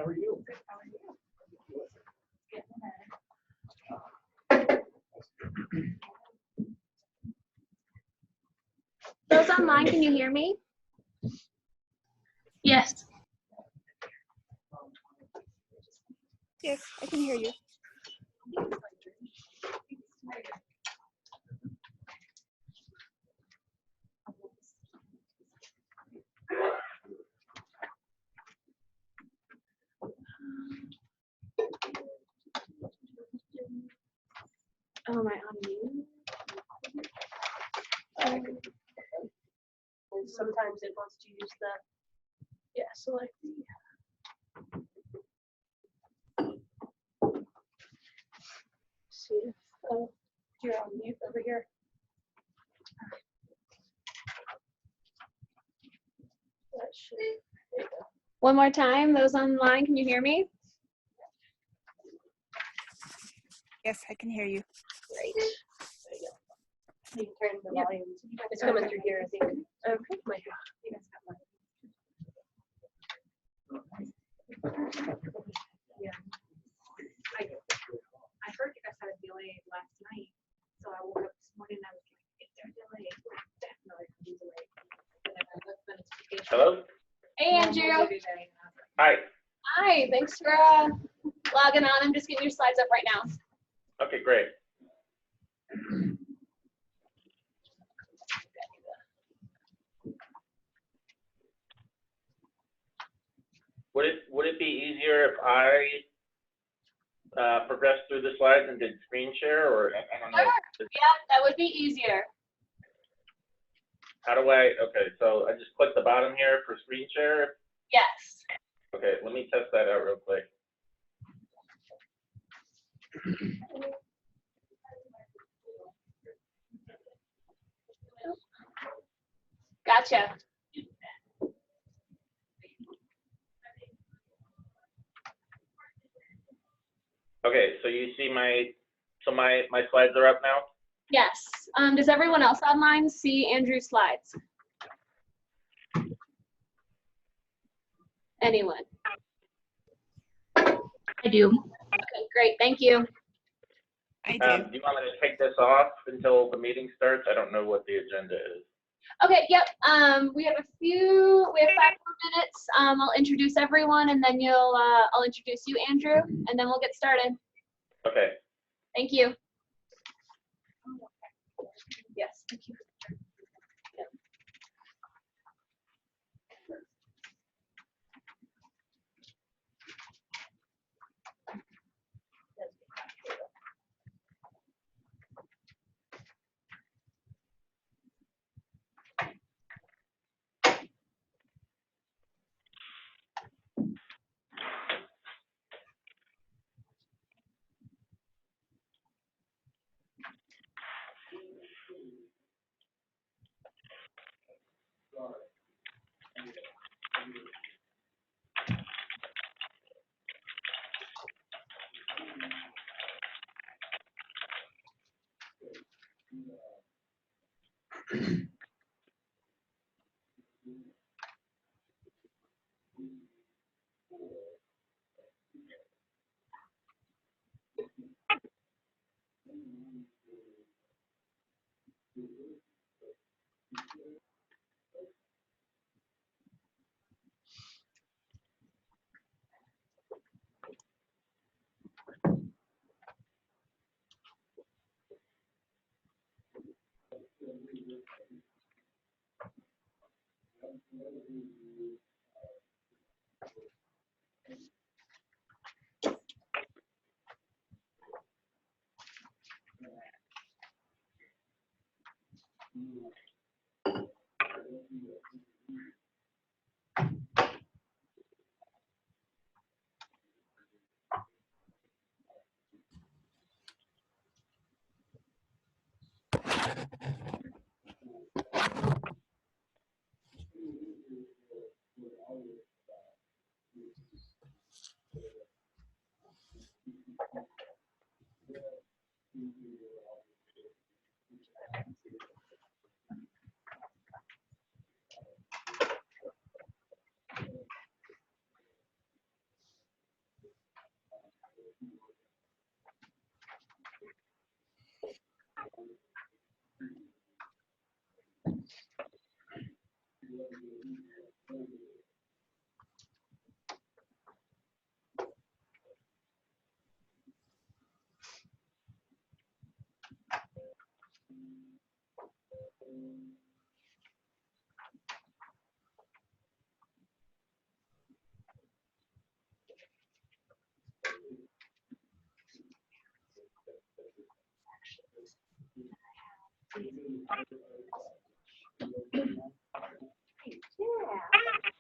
How are you? Good, how are you? Those online, can you hear me? Yes. Yes, I can hear you. Oh, am I on mute? And sometimes it wants to use the, yeah, select the. See if, oh, you're on mute over here. That should, there you go. One more time, those online, can you hear me? Yes, I can hear you. Great. There you go. You can turn the volume. It's coming through here, I think. Okay. Yeah. I heard you guys had a delay last night, so I woke up this morning and I was like, is there a delay? Definitely a delay. And then I looked at the notification. Hello? Hey, Andrew. Hi. Hi, thanks for logging on. I'm just getting your slides up right now. Okay, great. Would it be easier if I progressed through the slides and did screen share, or I don't know? Sure. Yeah, that would be easier. How do I? Okay, so I just click the bottom here for screen share. Yes. Okay, let me test that out real quick. Gotcha. Okay, so you see my slides are up now? Yes. Does everyone else online see Andrew's slides? Anyone? I do. Okay, great. Thank you. I do. Do you want me to take this off until the meeting starts? I don't know what the agenda is. Okay, yep. We have 5 more minutes. I'll introduce everyone and then I'll introduce you, Andrew, and then we'll get started. Okay. Thank you. Yes, thank you. Yep.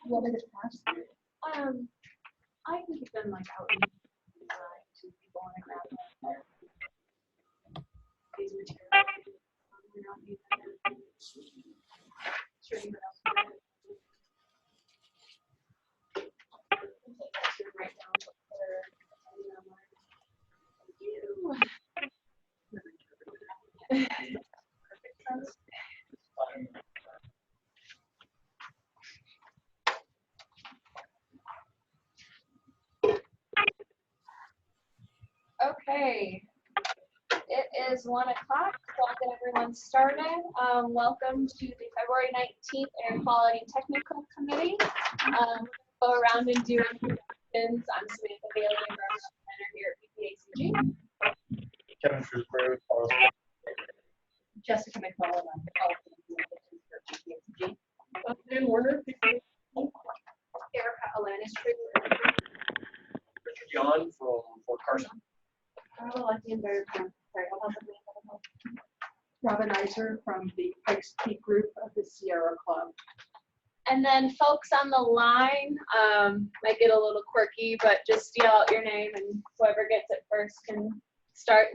You want me to pass? I can keep them like out in the to people on the ground. These materials. We're not using them. Sure, anyone else want it? Write down what they're attending online. Thank you. Perfect sense. Okay. It is 1 o'clock, so I'll get everyone started. Welcome to the February 19th Air Quality Technical Committee. Go around and do introductions. I'm Samantha Bailey, Environmental here at PPACG. Kevin Shrewsbury, Jessica McMullen, I'm the policy and Warner. Erica Alanis. Richard Yon from Fort Carson. Carol Leckenberg from, sorry, I'll help them. Robin Iser from the Pikes Peak group of the Sierra Club. And then folks on the line might get a little quirky, but just yell out your name and whoever gets it first can start.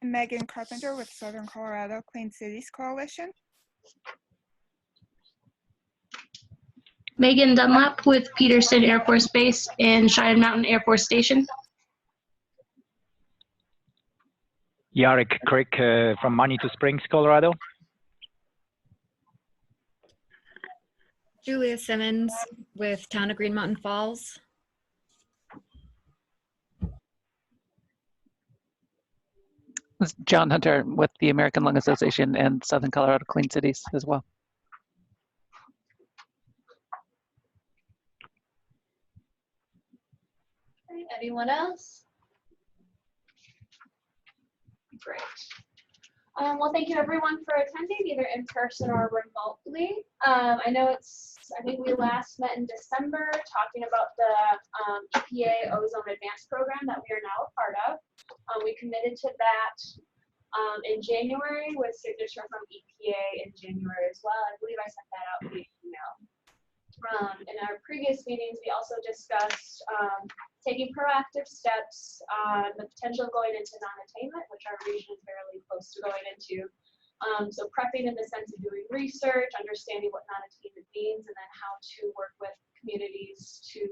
Megan Carpenter with Southern Colorado Clean Cities Coalition. Megan Dunlap with Peterson Air Force Base and Cheyenne Mountain Air Force Station. Yarek Crick from Manitou Springs, Colorado. Julia Simmons with Town of Green Mountain Falls. This is John Hunter with the American Lung Association and Southern Colorado Clean Cities as well. Okay, anyone else? Great. Well, thank you everyone for attending, either in person or remotely. I know I think we last met in December talking about the EPA Ozone Advanced Program that we are now a part of. We committed to that in January with signature from EPA in January as well. I believe I sent that out via email. In our previous meetings, we also discussed taking proactive steps on the potential of going into non-attainment, which our region is fairly close to going into. So prepping in the sense of doing research, understanding what non-attainment means, and then how to work with communities to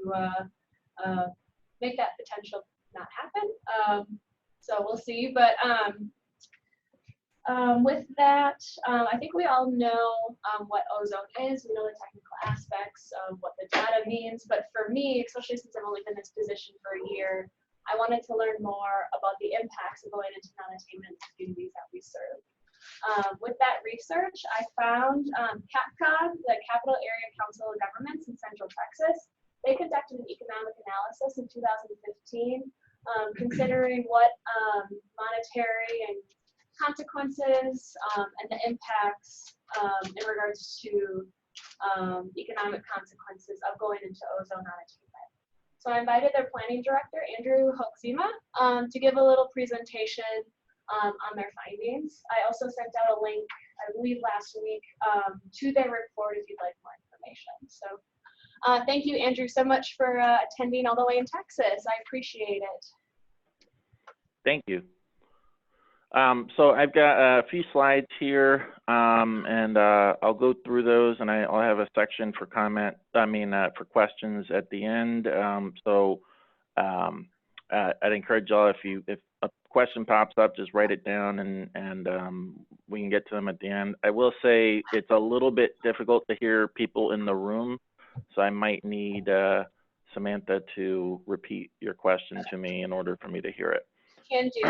make that potential not happen. So we'll see, but with that, I think we all know what ozone is. We know the technical aspects of what the data means, but for me, especially since I've only been in this position for a year, I wanted to learn more about the impacts of going into non-attainment communities that we serve. With that research, I found CAPCOG, the Capital Area Council of Governments in Central Texas. They conducted an economic analysis in 2015, considering what monetary and consequences and the impacts in regards to economic consequences of going into ozone non-attainment. So I invited their planning director, Andrew Hoxima, to give a little presentation on their findings. I also sent out a link, I believe last week, to their report if you'd like more information. So thank you, Andrew, so much for attending all the way in Texas. I appreciate it. Thank you. So I've got a few slides here, and I'll go through those, and I'll have a section for for questions at the end. I'd encourage y'all, if a question pops up, just write it down, and we can get to them at the end. I will say it's a little bit difficult to hear people in the room, so I might need Samantha to repeat your question to me in order for me to hear it. can do.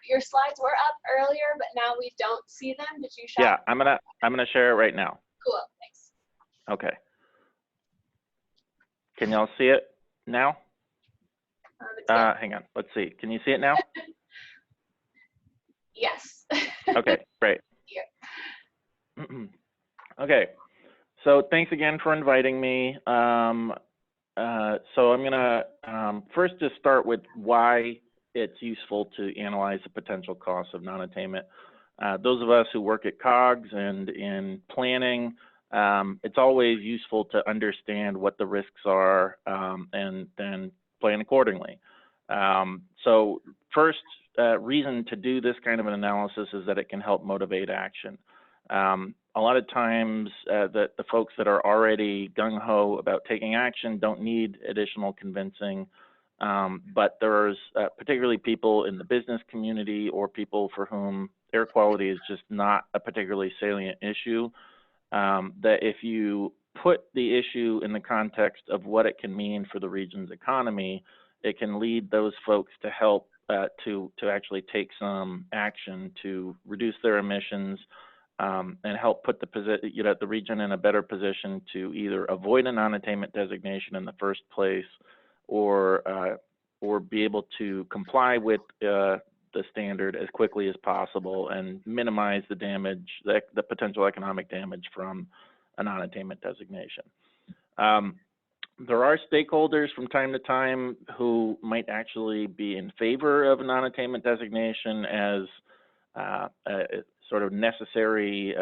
Your slides were up earlier, but now we don't see them. Did you show? Yeah, I'm gonna share it right now. Cool, thanks. Okay. Can y'all see it now? It's good. Hang on, let's see. Can you see it now? Yes. Okay, great. Yeah. Okay, so thanks again for inviting me. So I'm gonna first just start with why it's useful to analyze the potential costs of non-attainment. Those of us who work at COGS and in planning, it's always useful to understand what the risks are and then plan accordingly. So first reason to do this kind of an analysis is that it can help motivate action. A lot of times the folks that are already gung-ho about taking action don't need additional convincing, but there's particularly people in the business community or people for whom air quality is just not a particularly salient issue, that if you put the issue in the context of what it can mean for the region's economy, it can lead those folks to help to actually take some action to reduce their emissions and help put the region in a better position to either avoid a non-attainment designation in the first place or be able to comply with the standard as quickly as possible and minimize the damage, the potential economic damage from a non-attainment designation. There are stakeholders from time to time who might actually be in favor of a non-attainment designation as a sort of necessary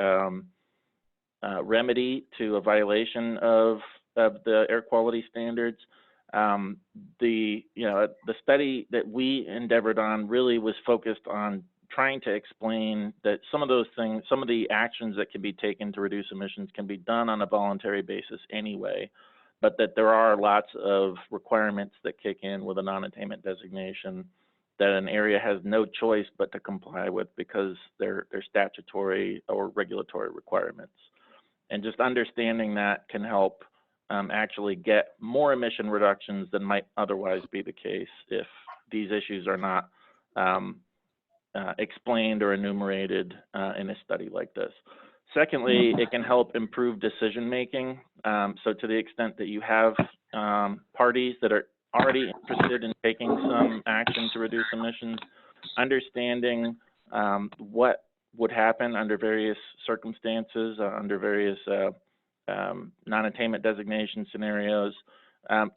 remedy to a violation of the air quality standards. The study that we endeavored on really was focused on trying to explain that some of those things, some of the actions that can be taken to reduce emissions can be done on a voluntary basis anyway, but that there are lots of requirements that kick in with a non-attainment designation that an area has no choice but to comply with because they're statutory or regulatory requirements. And just understanding that can help actually get more emission reductions than might otherwise be the case if these issues are not explained or enumerated in a study like this. Secondly, it can help improve decision making. So to the extent that you have parties that are already interested in taking some action to reduce emissions, understanding what would happen under various circumstances, under various non-attainment designation scenarios,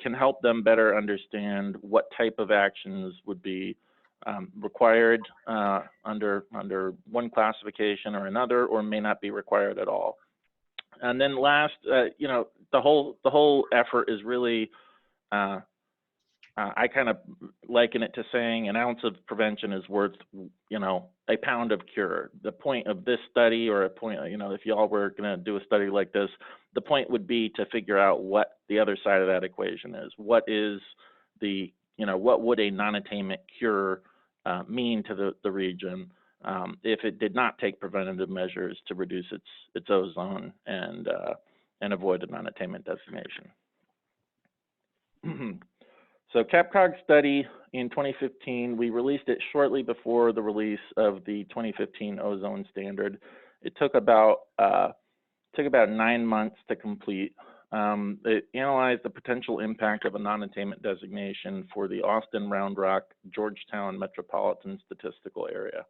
can help them better understand what type of actions would be required under one classification or another, or may not be required at all. And then last, the whole effort is really, I kind of liken it to saying an ounce of prevention is worth, a pound of cure. The point of this study, or a point, if y'all were going to do a study like this, the point would be to figure out what the other side of that equation is. What is the, what would a non-attainment cure mean to the region if it did not take preventative measures to reduce its ozone and avoid a non-attainment designation. So CAPCOG study in 2015, we released it shortly before the release of the 2015 ozone standard. It took about 9 months to complete. It analyzed the potential impact of a non-attainment designation for the Austin, Round Rock, Georgetown metropolitan statistical area.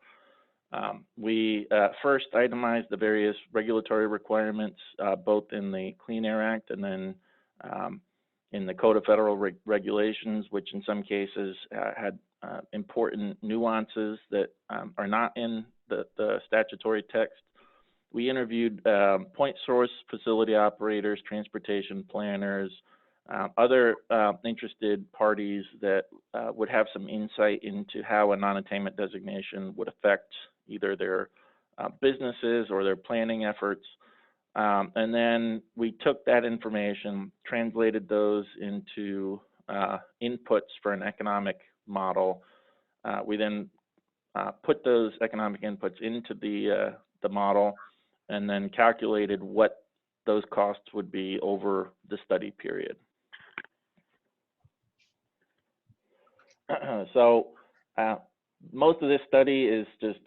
We first itemized the various regulatory requirements, both in the Clean Air Act and then in the Code of Federal Regulations, which in some cases had important nuances that are not in the statutory text. We interviewed point source facility operators, transportation planners, other interested parties that would have some insight into how a non-attainment designation would affect either their businesses or their planning efforts. And then we took that information, translated those into inputs for an economic model. We then put those economic inputs into the model and then calculated what those costs would be over the study period. So most of this study is just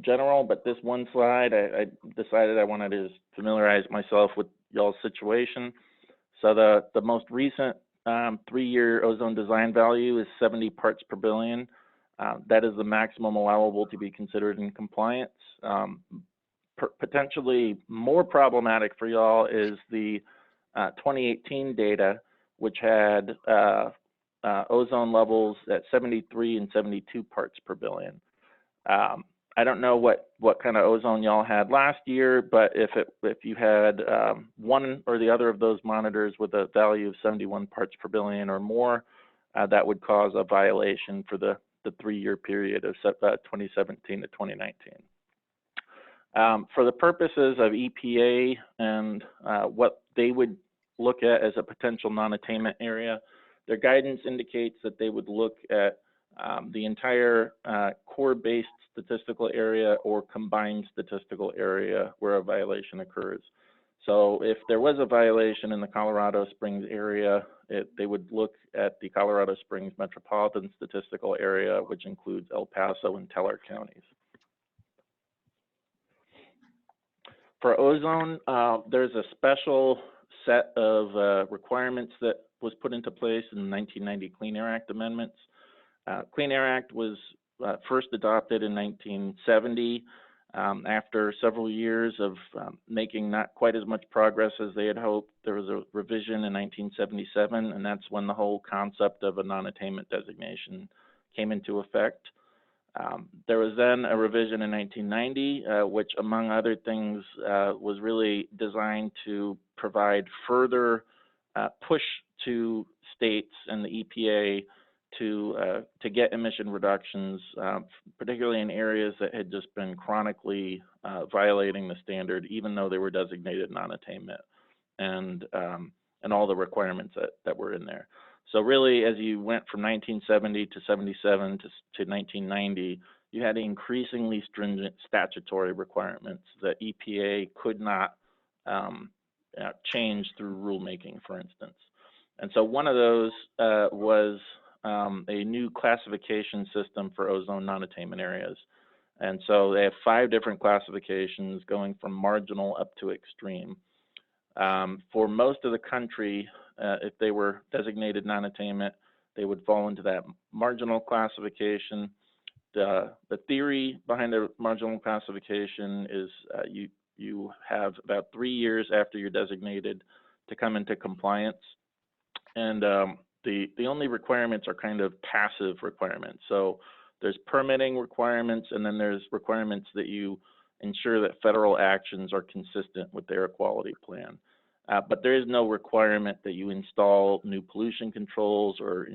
general, but this one slide, I decided I wanted to just familiarize myself with y'all's situation. So the most recent 3-year ozone design value is 70 parts per billion. That is the maximum allowable to be considered in compliance. Potentially more problematic for y'all is the 2018 data, which had ozone levels at 73 and 72 parts per billion. I don't know what kind of ozone y'all had last year, but if you had one or the other of those monitors with a value of 71 parts per billion or more, that would cause a violation for the 3-year period of 2017 to 2019. For the purposes of EPA and what they would look at as a potential non-attainment area, their guidance indicates that they would look at the entire core-based statistical area or combined statistical area where a violation occurs. So if there was a violation in the Colorado Springs area, they would look at the Colorado Springs Metropolitan Statistical Area, which includes El Paso and Teller counties. For ozone, there's a special set of requirements that was put into place in the 1990 Clean Air Act amendments. Clean Air Act was first adopted in 1970 after several years of making not quite as much progress as they had hoped. There was a revision in 1977, and that's when the whole concept of a non-attainment designation came into effect. There was then a revision in 1990, which among other things was really designed to provide further push to states and the EPA to get emission reductions, particularly in areas that had just been chronically violating the standard, even though they were designated non-attainment, and all the requirements that were in there. So really, as you went from 1970 to 77 to 1990, you had increasingly stringent statutory requirements that EPA could not change through rulemaking, for instance. And so one of those was a new classification system for ozone non-attainment areas. And so they have 5 different classifications going from marginal up to extreme. For most of the country, if they were designated non-attainment, they would fall into that marginal classification. The theory behind the marginal classification is you have about 3 years after you're designated to come into compliance. And the only requirements are kind of passive requirements. So there's permitting requirements, and then there's requirements that you ensure that federal actions are consistent with the air quality plan. But there is no requirement that you install new pollution controls or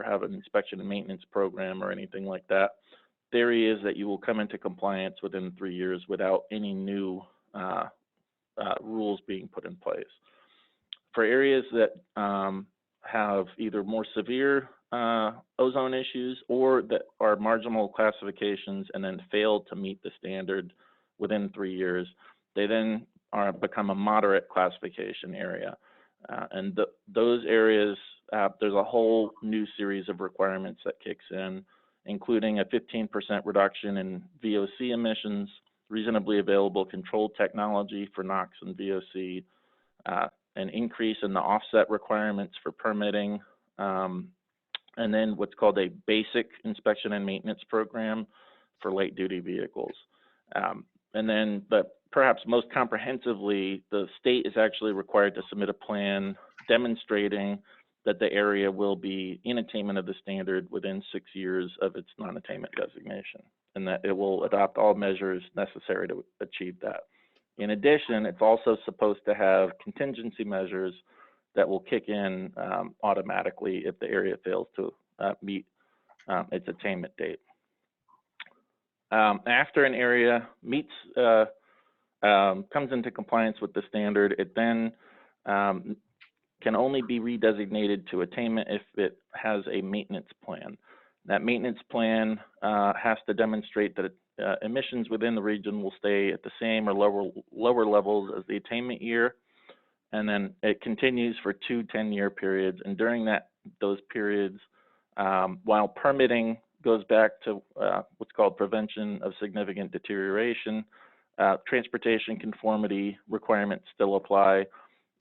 have an inspection and maintenance program or anything like that. Theory is that you will come into compliance within 3 years without any new rules being put in place. For areas that have either more severe ozone issues or that are marginal classifications and then fail to meet the standard within 3 years, they then become a moderate classification area. And those areas, there's a whole new series of requirements that kicks in, including a 15% reduction in VOC emissions, reasonably available control technology for NOx and VOC, an increase in the offset requirements for permitting, and then what's called a basic inspection and maintenance program for light duty vehicles. And then, but perhaps most comprehensively, the state is actually required to submit a plan demonstrating that the area will be in attainment of the standard within 6 years of its non-attainment designation, and that it will adopt all measures necessary to achieve that. In addition, it's also supposed to have contingency measures that will kick in automatically if the area fails to meet its attainment date. After an area meets, comes into compliance with the standard, it then can only be redesignated to attainment if it has a maintenance plan. That maintenance plan has to demonstrate that emissions within the region will stay at the same or lower levels as the attainment year, and then it continues for 2 10-year periods. And during those periods, while permitting goes back to what's called prevention of significant deterioration. Transportation conformity requirements still apply,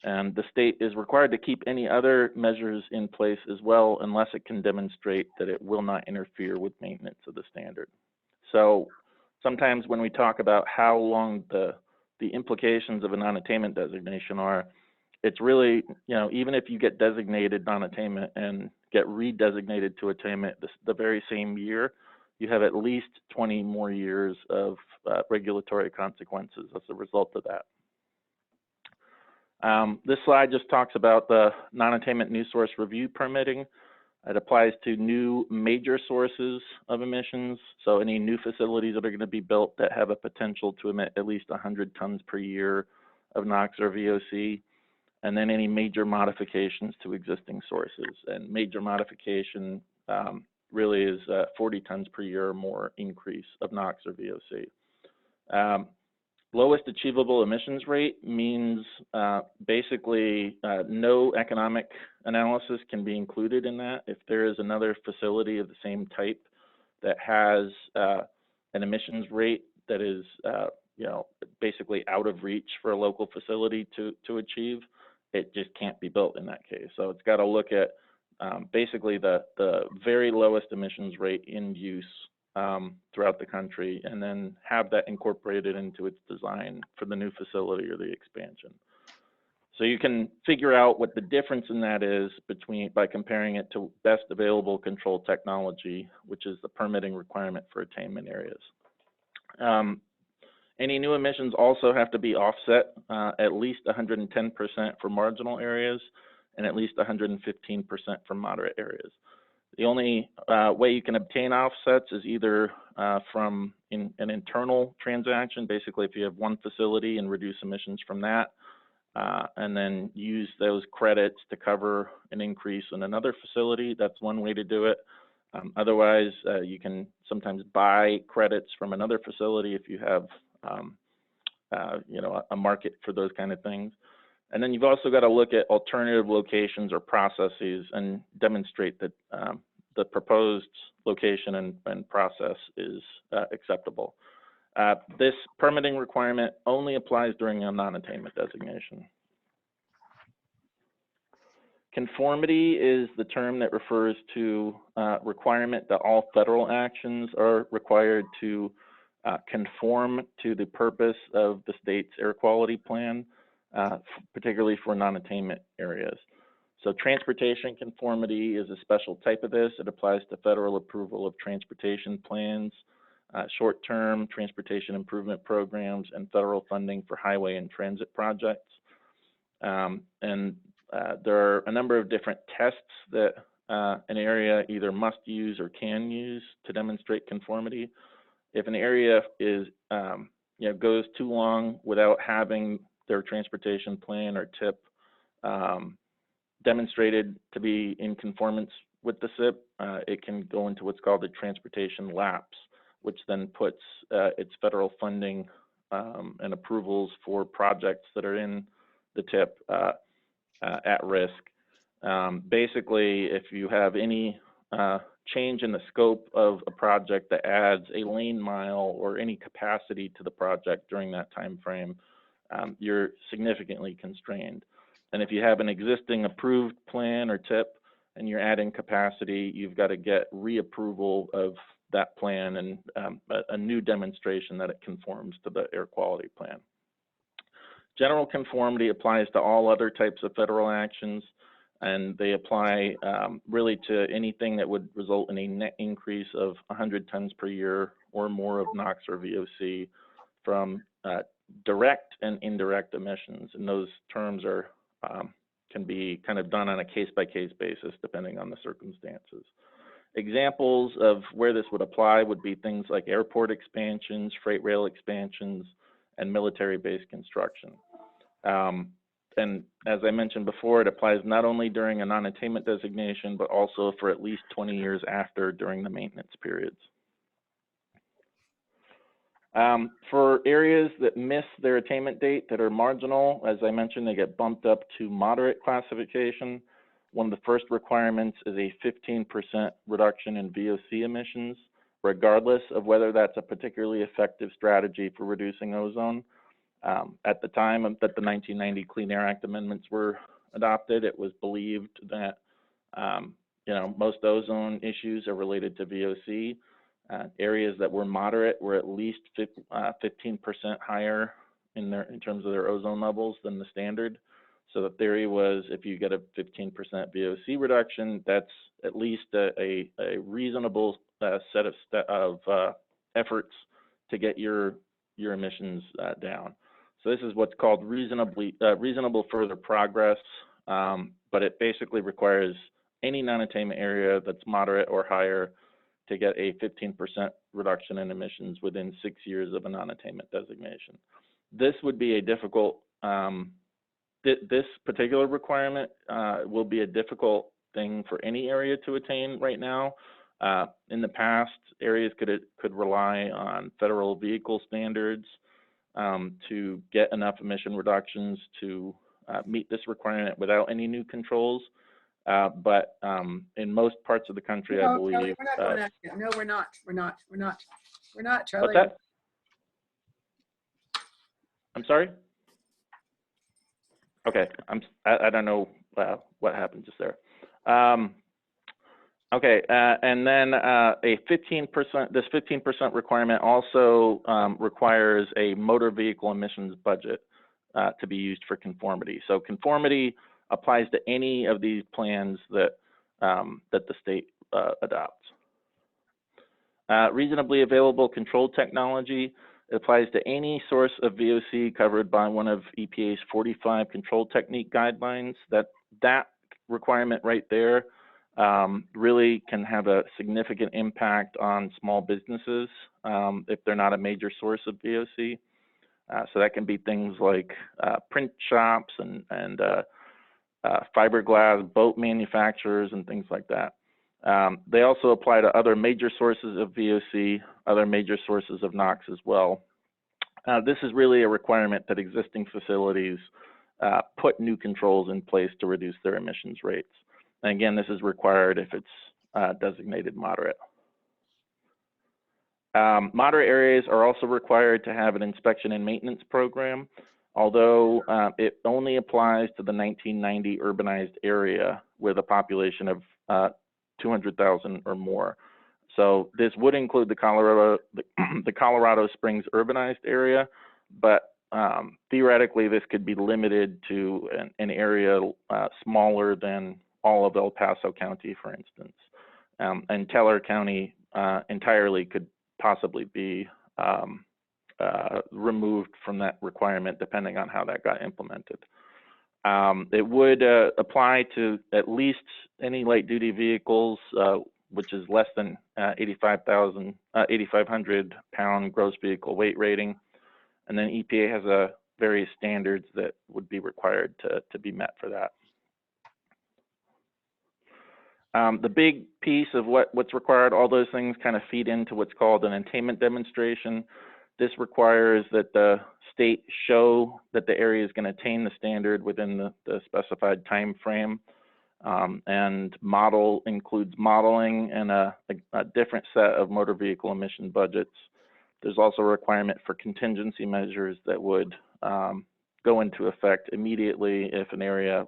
and the state is required to keep any other measures in place as well unless it can demonstrate that it will not interfere with maintenance of the standard. So sometimes when we talk about how long the implications of a non-attainment designation are, it's really, you know, even if you get designated non-attainment and get redesignated to attainment the very same year, you have at least 20 more years of regulatory consequences as a result of that. This slide just talks about the non-attainment new source review permitting. It applies to new major sources of emissions, so any new facilities that are going to be built that have a potential to emit at least 100 tons per year of NOx or VOC, and then any major modifications to existing sources. And major modification really is 40 tons per year or more increase of NOx or VOC. Lowest achievable emissions rate means basically no economic analysis can be included in that. If there is another facility of the same type that has an emissions rate that is you know, basically out of reach for a local facility to achieve, it just can't be built in that case. So it's got to look at basically the very lowest emissions rate in use throughout the country, and then have that incorporated into its design for the new facility or the expansion. So you can figure out what the difference in that is by comparing it to best available control technology, which is the permitting requirement for attainment areas. Any new emissions also have to be offset at least 110% for marginal areas and at least 115% for moderate areas. The only way you can obtain offsets is either from an internal transaction, basically if you have one facility and reduce emissions from that, and then use those credits to cover an increase in another facility. That's one way to do it. Otherwise, you can sometimes buy credits from another facility if you have you know, a market for those kind of things. And then you've also got to look at alternative locations or processes and demonstrate that the proposed location and process is acceptable. This permitting requirement only applies during a non-attainment designation. Conformity is the term that refers to requirement that all federal actions are required to conform to the purpose of the state's air quality plan, particularly for non-attainment areas. So transportation conformity is a special type of this. It applies to federal approval of transportation plans, short-term transportation improvement programs, and federal funding for highway and transit projects. There are a number of different tests that an area either must use or can use to demonstrate conformity. If an area is, you know, goes too long without having their transportation plan or TIP demonstrated to be in conformance with the SIP, it can go into what's called a transportation lapse, which then puts its federal funding and approvals for projects that are in the TIP at risk. Basically, if you have any change in the scope of a project that adds a lane mile or any capacity to the project during that time frame, you're significantly constrained. And if you have an existing approved plan or TIP and you're adding capacity, you've got to get reapproval of that plan and a new demonstration that it conforms to the air quality plan. General conformity applies to all other types of federal actions, and they apply really to anything that would result in a net increase of 100 tons per year or more of NOx or VOC from direct and indirect emissions. And those terms are can be kind of done on a case-by-case basis depending on the circumstances. Examples of where this would apply would be things like airport expansions, freight rail expansions, and military base construction. And as I mentioned before, it applies not only during a non-attainment designation, but also for at least 20 years after during the maintenance periods. For areas that miss their attainment date that are marginal, as I mentioned, they get bumped up to moderate classification. one of the first requirements is a 15% reduction in VOC emissions, regardless of whether that's a particularly effective strategy for reducing ozone. At the time that the 1990 Clean Air Act amendments were adopted, it was believed that most ozone issues are related to VOC. Areas that were moderate were at least 15% higher in terms of their ozone levels than the standard. So the theory was if you get a 15% VOC reduction, that's at least a reasonable set of efforts to get your emissions down. So this is what's called reasonable further progress, but it basically requires any non-attainment area that's moderate or higher to get a 15% reduction in emissions within 6 years of a non-attainment designation. This would be a difficult, this particular requirement will be a difficult thing for any area to attain right now. In the past, areas could rely on federal vehicle standards to get enough emission reductions to meet this requirement without any new controls. But in most parts of the country, I believe. Charlie, we're not doing that yet. No, we're not. We're not, Charlie. What's that? I'm sorry? Okay, I don't know what happened just there. Okay, and then a 15%, this 15% requirement also requires a motor vehicle emissions budget to be used for conformity. So conformity applies to any of these plans that the state adopts. Reasonably available control technology applies to any source of VOC covered by one of EPA's 45 control technique guidelines. That requirement right there really can have a significant impact on small businesses if they're not a major source of VOC. So that can be things like print shops and fiberglass boat manufacturers and things like that. They also apply to other major sources of VOC, other major sources of NOx as well. This is really a requirement that existing facilities put new controls in place to reduce their emissions rates. And again, this is required if it's designated moderate. Moderate areas are also required to have an inspection and maintenance program, although it only applies to the 1990 urbanized area with a population of 200,000 or more. So this would include the Colorado Springs urbanized area, but theoretically this could be limited to an area smaller than all of El Paso County, for instance. And Teller County entirely could possibly be removed from that requirement depending on how that got implemented. It would apply to at least any light duty vehicles, which is less than 8,500 pound gross vehicle weight rating. And then EPA has various standards that would be required to be met for that. The big piece of what's required, all those things kind of feed into what's called an attainment demonstration. This requires that the state show that the area is going to attain the standard within the specified time frame. And model includes modeling and a different set of motor vehicle emission budgets. There's also a requirement for contingency measures that would go into effect immediately if an area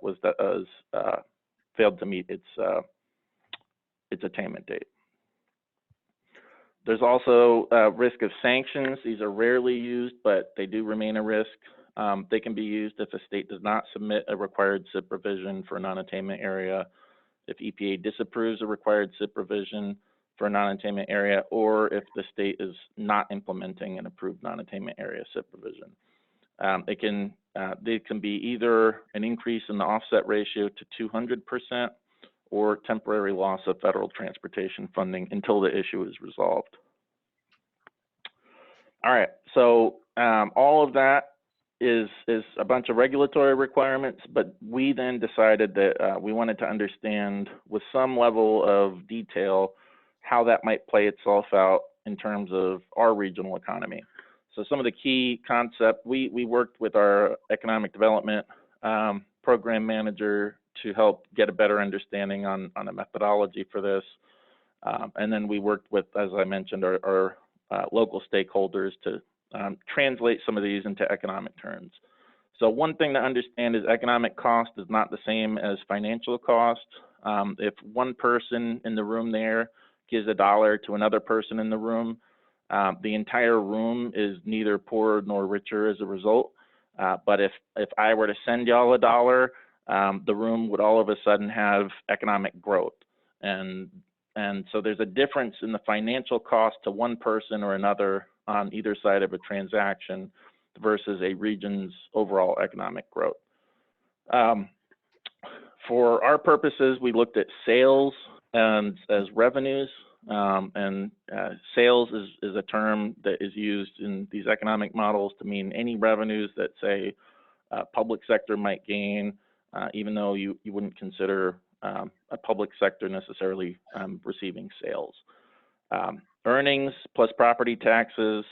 failed to meet its attainment date. There's also a risk of sanctions. These are rarely used, but they do remain a risk. They can be used if a state does not submit a required SIP provision for a non-attainment area, if EPA disapproves a required SIP provision for a non-attainment area, or if the state is not implementing an approved non-attainment area SIP provision. They can be either an increase in the offset ratio to 200% or temporary loss of federal transportation funding until the issue is resolved. All right, so all of that is a bunch of regulatory requirements, but we then decided that we wanted to understand with some level of detail how that might play itself out in terms of our regional economy. So some of the key concepts, we worked with our economic development program manager to help get a better understanding on a methodology for this. And then we worked with, as I mentioned, our local stakeholders to translate some of these into economic terms. So one thing to understand is economic cost is not the same as financial cost. If one person in the room there gives $1 to another person in the room, the entire room is neither poorer nor richer as a result. But if I were to send y'all $1, the room would all of a sudden have economic growth. And so there's a difference in the financial cost to one person or another on either side of a transaction versus a region's overall economic growth. For our purposes, we looked at sales as revenues, and sales is a term that is used in these economic models to mean any revenues that, say, public sector might gain, even though you wouldn't consider a public sector necessarily receiving sales. Earnings plus property taxes,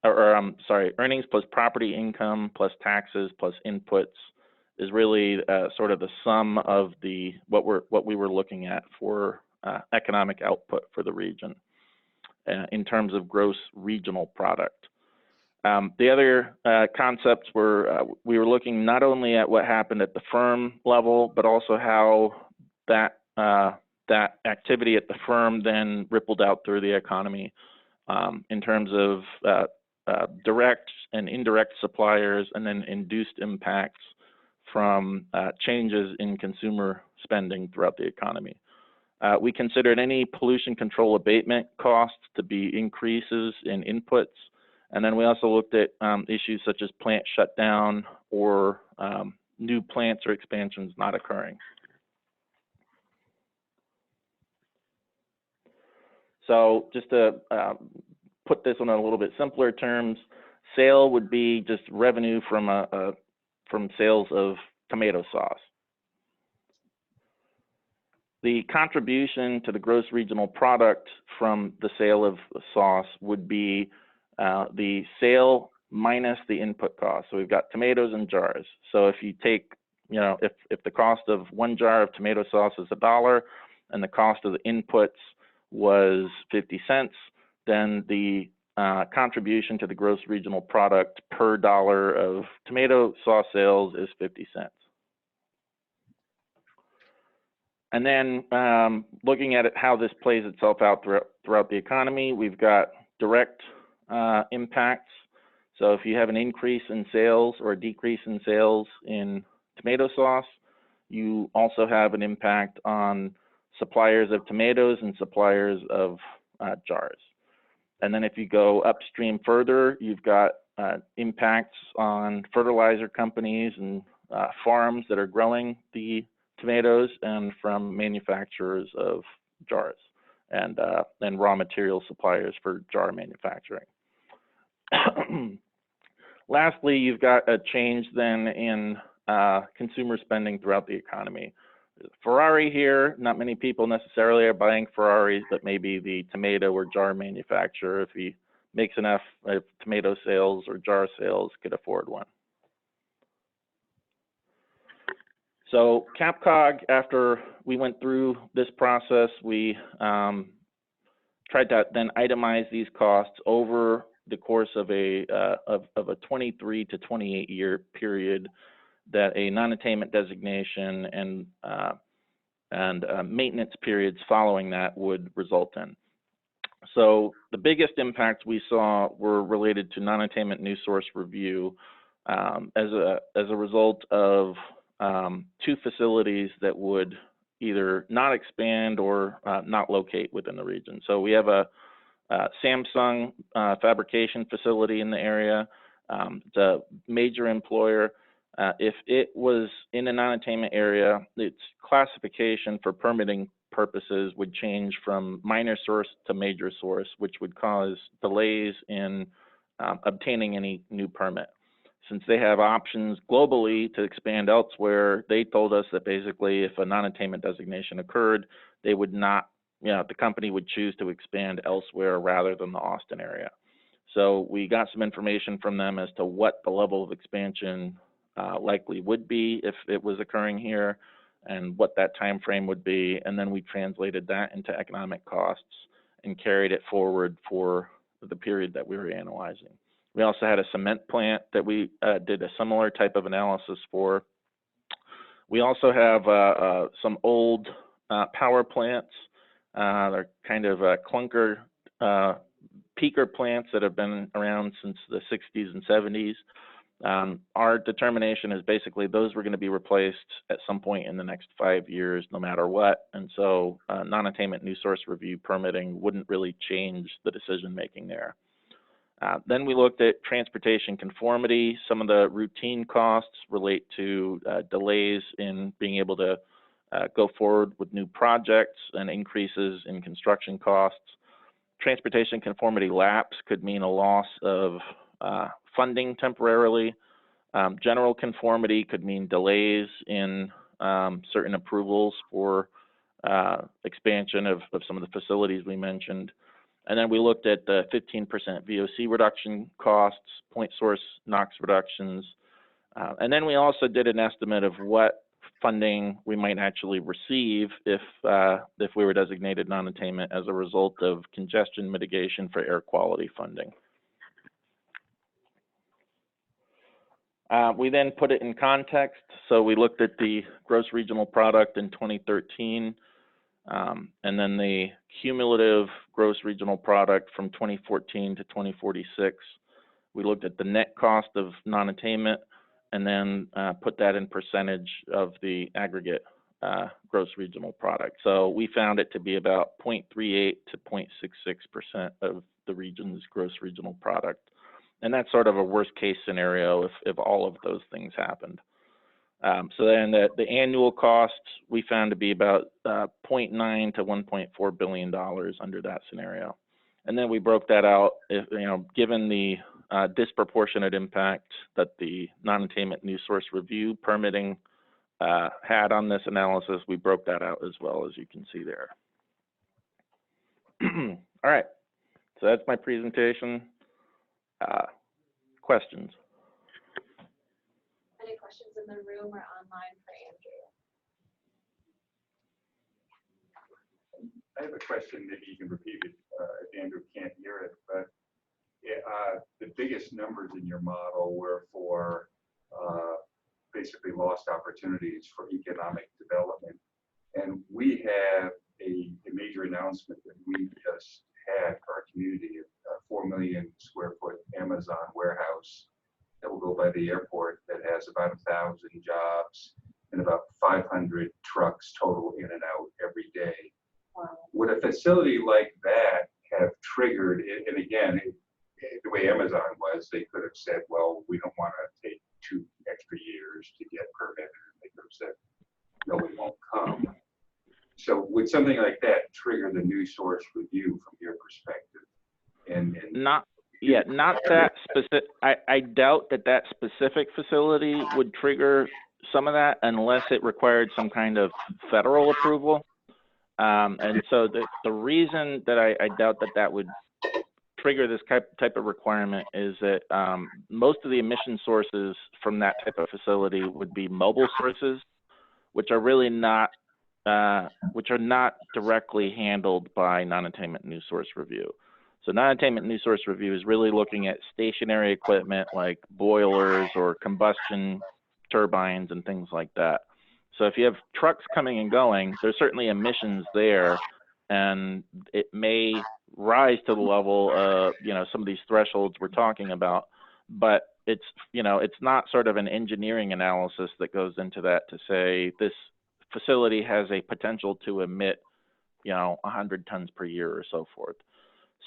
earnings plus property income plus taxes plus inputs is really sort of the sum of what we were looking at for economic output for the region in terms of gross regional product. The other concepts were we were looking not only at what happened at the firm level, but also how that activity at the firm then rippled out through the economy in terms of direct and indirect suppliers, and then induced impacts from changes in consumer spending throughout the economy. We considered any pollution control abatement costs to be increases in inputs, and then we also looked at issues such as plant shutdown or new plants or expansions not occurring. So just to put this in a little bit simpler terms, sale would be just revenue from sales of tomato sauce. The contribution to the gross regional product from the sale of sauce would be the sale minus the input cost. So we've got tomatoes in jars. So if you take, if the cost of one jar of tomato sauce is $1 and the cost of the inputs was 50 cents, then the contribution to the gross regional product per dollar of tomato sauce sales is 50 cents. And then looking at how this plays itself out throughout the economy, we've got direct impacts. So if you have an increase in sales or a decrease in sales in tomato sauce, you also have an impact on suppliers of tomatoes and suppliers of jars. And then if you go upstream further, you've got impacts on fertilizer companies and farms that are growing the tomatoes, and from manufacturers of jars and raw material suppliers for jar manufacturing. Lastly, you've got a change then in consumer spending throughout the economy. Ferrari here, not many people necessarily are buying Ferraris, but maybe the tomato or jar manufacturer, if he makes enough tomato sales or jar sales, could afford one. So CAPCOG, after we went through this process, we tried to then itemize these costs over the course of a 23 to 28 year period that a non-attainment designation and maintenance periods following that would result in. So the biggest impacts we saw were related to non-attainment new source review as a result of 2 facilities that would either not expand or not locate within the region. So we have a Samsung fabrication facility in the area. It's a major employer. If it was in a non-attainment area, its classification for permitting purposes would change from minor source to major source, which would cause delays in obtaining any new permit. Since they have options globally to expand elsewhere, they told us that basically if a non-attainment designation occurred, they would not, the company would choose to expand elsewhere rather than the Austin area. So we got some information from them as to what the level of expansion likely would be if it was occurring here. and what that time frame would be, and then we translated that into economic costs and carried it forward for the period that we were analyzing. We also had a cement plant that we did a similar type of analysis for. We also have some old power plants. They're kind of clunker peaker plants that have been around since the 60s and 70s. Our determination is basically those were going to be replaced at some point in the next 5 years, no matter what. And so non-attainment new source review permitting wouldn't really change the decision making there. Then we looked at transportation conformity. Some of the routine costs relate to delays in being able to go forward with new projects and increases in construction costs. Transportation conformity lapse could mean a loss of funding temporarily. General conformity could mean delays in certain approvals for expansion of some of the facilities we mentioned. And then we looked at the 15% VOC reduction costs, point source NOx reductions. And then we also did an estimate of what funding we might actually receive if we were designated non-attainment as a result of congestion mitigation for air quality funding. We then put it in context. So we looked at the gross regional product in 2013, and then the cumulative gross regional product from 2014 to 2046. We looked at the net cost of non-attainment, and then put that in percentage of the aggregate gross regional product. So we found it to be about 0.38 to 0.66% of the region's gross regional product. And that's sort of a worst case scenario if all of those things happened. So then the annual costs we found to be about 0.9 to $1.4 billion under that scenario. And then we broke that out, given the disproportionate impact that the non-attainment new source review permitting had on this analysis, we broke that out as well, as you can see there. All right, so that's my presentation. Questions? Any questions in the room or online for Andrew? I have a question, maybe you can repeat it if Andrew can't hear it, but the biggest numbers in your model were for basically lost opportunities for economic development. And we have a major announcement that we just had for our community, a 4 million square foot Amazon warehouse that will go by the airport that has about 1,000 jobs and about 500 trucks total in and out every day. Wow. Would a facility like that have triggered, and again, the way Amazon was, they could have said, well, we don't want to take 2 extra years to get permitted. They could have said, no, we won't come. So would something like that trigger the new source review from your perspective? And not that specific. I doubt that specific facility would trigger some of that unless it required some kind of federal approval. And so the reason that I doubt that would trigger this type of requirement is that most of the emission sources from that type of facility would be mobile sources, which are really not directly handled by non-attainment new source review. So non-attainment new source review is really looking at stationary equipment like boilers or combustion turbines and things like that. So if you have trucks coming and going, there's certainly emissions there, and it may rise to the level of, some of these thresholds we're talking about, but it's not sort of an engineering analysis that goes into that to say this facility has a potential to emit, 100 tons per year or so forth.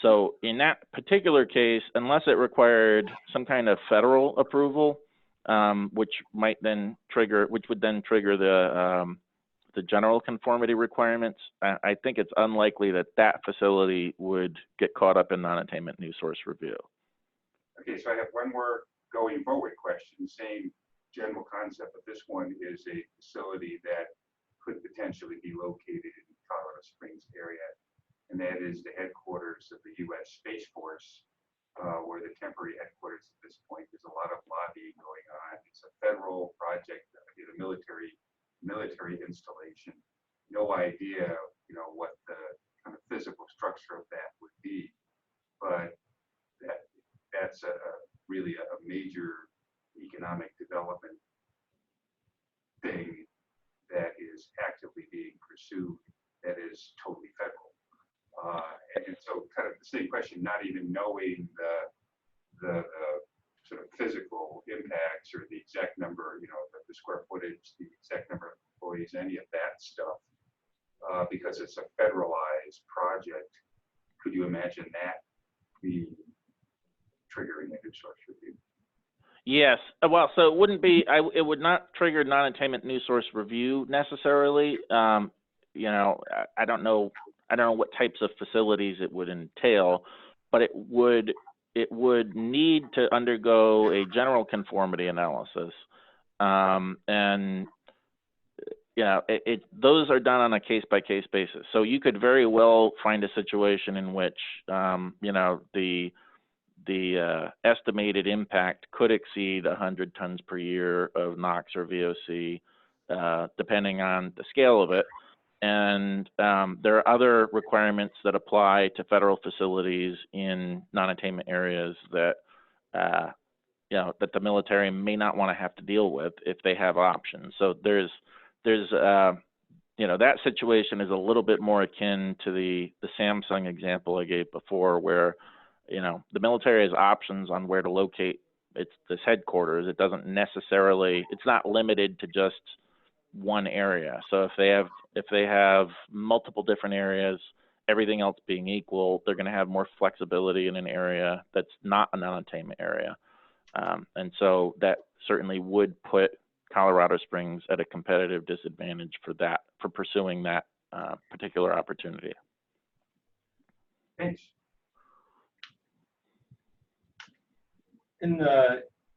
So in that particular case, unless it required some kind of federal approval, which would then trigger the general conformity requirements, I think it's unlikely that facility would get caught up in non-attainment new source review. Okay, so I have one more going forward question, same general concept, but this one is a facility that could potentially be located in the Colorado Springs area, and that is the headquarters of the U.S. Space Force, where the temporary headquarters at this point. There's a lot of lobbying going on. It's a federal project, a military installation. major economic development thing that is actively being pursued that is totally federal. And so kind of the same question, not even knowing the sort of physical impacts or the exact number, the square footage, the exact number of employees, any of that stuff, because it's a federalized project. Could you imagine that be triggering a new source review? Yes. Well, so it wouldn't be. It would not trigger non-attainment new source review necessarily. I don't know. I don't know what types of facilities it would entail, but it would need to undergo a general conformity analysis, and those are done on a case-by-case basis. So you could very well find a situation in which the estimated impact could exceed 100 tons per year of NOx or VOC, depending on the scale of it. And there are other requirements that apply to federal facilities in non-attainment areas that that the military may not want to have to deal with if they have options. So there's that situation is a little bit more akin to the Samsung example I gave before, where the military has options on where to locate this headquarters. It doesn't necessarily, it's not limited to just one area. So if they have multiple different areas, everything else being equal, they're going to have more flexibility in an area that's not a non-attainment area. And so that certainly would put Colorado Springs at a competitive disadvantage for pursuing that particular opportunity. Thanks. In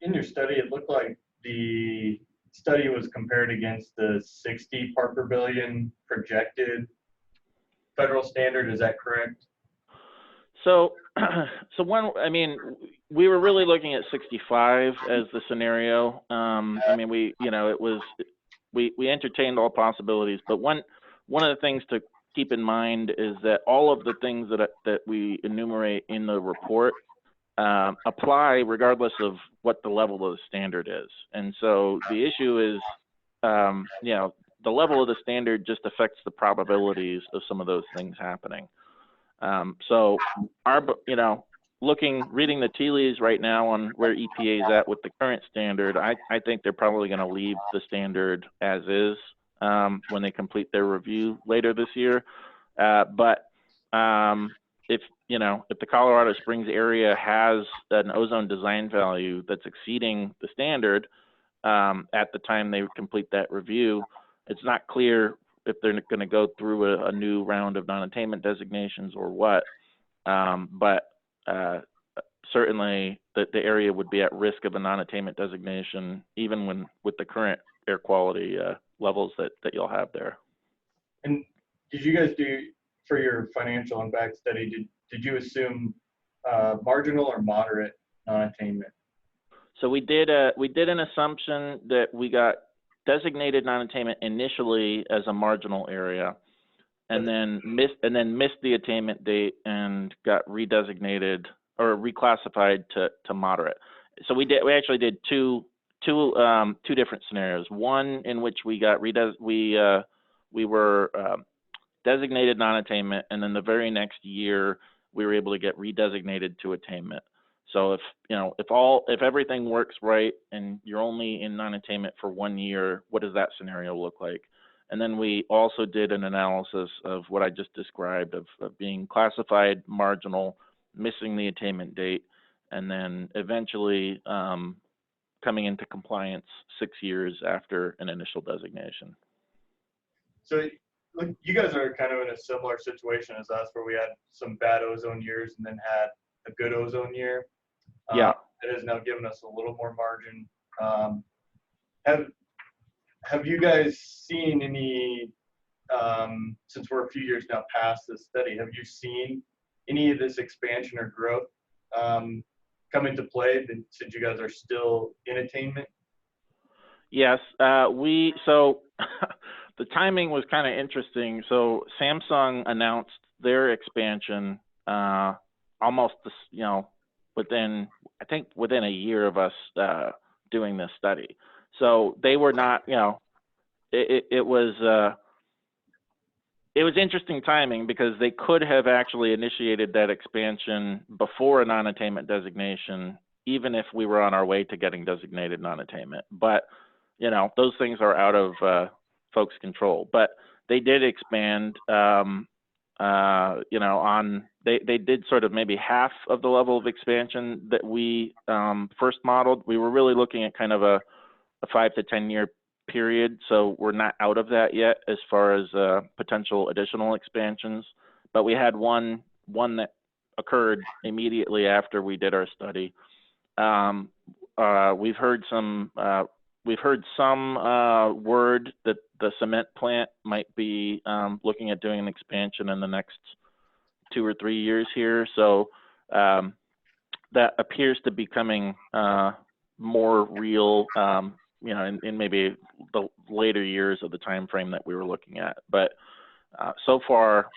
your study, it looked like the study was compared against the 60 part per billion projected federal standard. Is that correct? So we were really looking at 65 as the scenario. We entertained all possibilities, but one of the things to keep in mind is that all of the things that we enumerate in the report apply regardless of what the level of the standard is. And so the issue is, the level of the standard just affects the probabilities of some of those things happening. So reading the tea leaves right now on where EPA is at with the current standard, I think they're probably going to leave the standard as is when they complete their review later this year. But if the Colorado Springs area has an ozone design value that's exceeding the standard at the time they complete that review, it's not clear if they're going to go through a new round of non-attainment designations or what. But certainly the area would be at risk of a non-attainment designation, even with the current air quality levels that you'll have there. And did you guys do, for your financial impact study, did you assume marginal or moderate non-attainment? So we did an assumption that we got designated non-attainment initially as a marginal area, and then missed the attainment date and got redesignated or reclassified to moderate. So we actually did two different scenarios. One in which we got we were designated non-attainment, and then the very next year we were able to get redesignated to attainment. So if everything works right and you're only in non-attainment for 1 year, what does that scenario look like? And then we also did an analysis of what I just described of being classified marginal, missing the attainment date, and then eventually coming into compliance 6 years after an initial designation. So you guys are kind of in a similar situation as us, where we had some bad ozone years and then had a good ozone year. Yeah. It has now given us a little more margin. Have you guys seen any, since we're a few years now past this study, have you seen any of this expansion or growth come into play since you guys are still in attainment? Yes, so the timing was kind of interesting. So Samsung announced their expansion almost within, I think, within a year of us doing this study. So they were not, you know, it was interesting timing because they could have actually initiated that expansion before a non-attainment designation, even if we were on our way to getting designated non-attainment. But, you know, those things are out of folks' control. But they did expand, you know, they did sort of maybe half of the level of expansion that we first modeled. We were really looking at kind of a 5 to 10 year period, so we're not out of that yet as far as potential additional expansions. But we had one that occurred immediately after we did our study. We've heard some word that the cement plant might be looking at doing an expansion in the next 2 or 3 years here. So that appears to be becoming more real, you know, in maybe the later years of the time frame that we were looking at. But so far,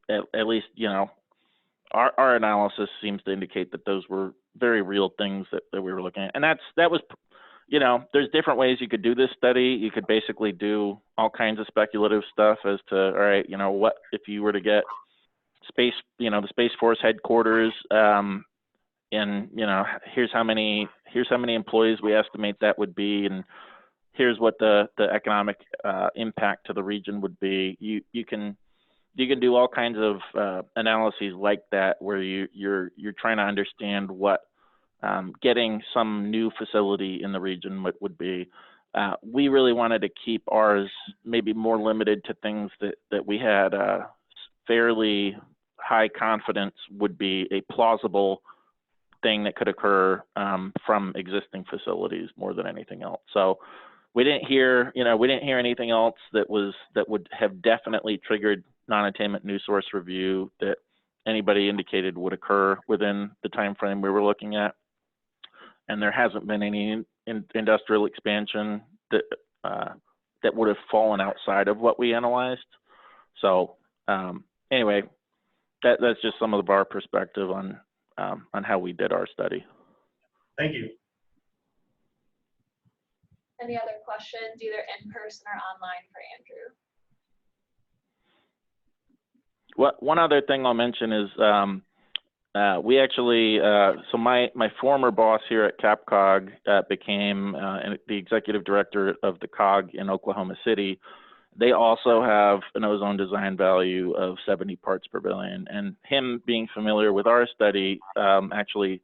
at least, you know, our analysis seems to indicate that those were very real things that we were looking at. And that was, you know, there's different ways you could do this study. You could basically do all kinds of speculative stuff as to, all right, you know, what if you were to get space, you know, the Space Force headquarters, and, you know, here's how many employees we estimate that would be, and here's what the economic impact to the region would be. You can do all kinds of analyses like that, where you're trying to understand what getting some new facility in the region would be. We really wanted to keep ours maybe more limited to things that we had fairly high confidence would be a plausible thing that could occur from existing facilities more than anything else. So we didn't hear anything else that would have definitely triggered non-attainment new source review that anybody indicated would occur within the time frame we were looking at. And there hasn't been any industrial expansion that would have fallen outside of what we analyzed. So anyway, that's just some of our perspective on how we did our study. Thank you. Any other questions, either in person or online, for Andrew? One other thing I'll mention is we actually, so my former boss here at CAPCOG became the executive director of the COG in Oklahoma City. They also have an ozone design value of 70 parts per billion, and him being familiar with our study actually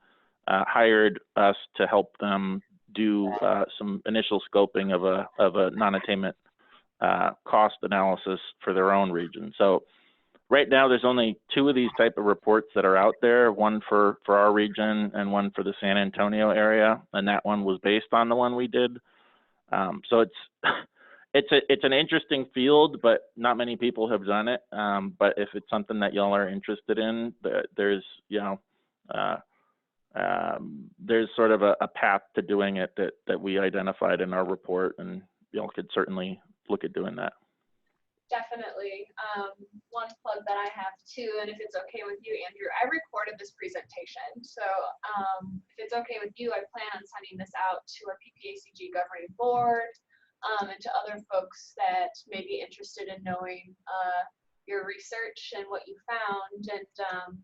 hired us to help them do some initial scoping of a non-attainment cost analysis for their own region. So right now there's only 2 of these type of reports that are out there, one for our region and one for the San Antonio area, and that one was based on the one we did. So it's an interesting field, but not many people have done it. But if it's something that y'all are interested in, there's, you know, there's sort of a path to doing it that we identified in our report, and y'all could certainly look at doing that. Definitely. One plug that I have too, and if it's okay with you, Andrew, I recorded this presentation. So if it's okay with you, I plan on sending this out to our PPACG governing board and to other folks that may be interested in knowing your research and what you found. And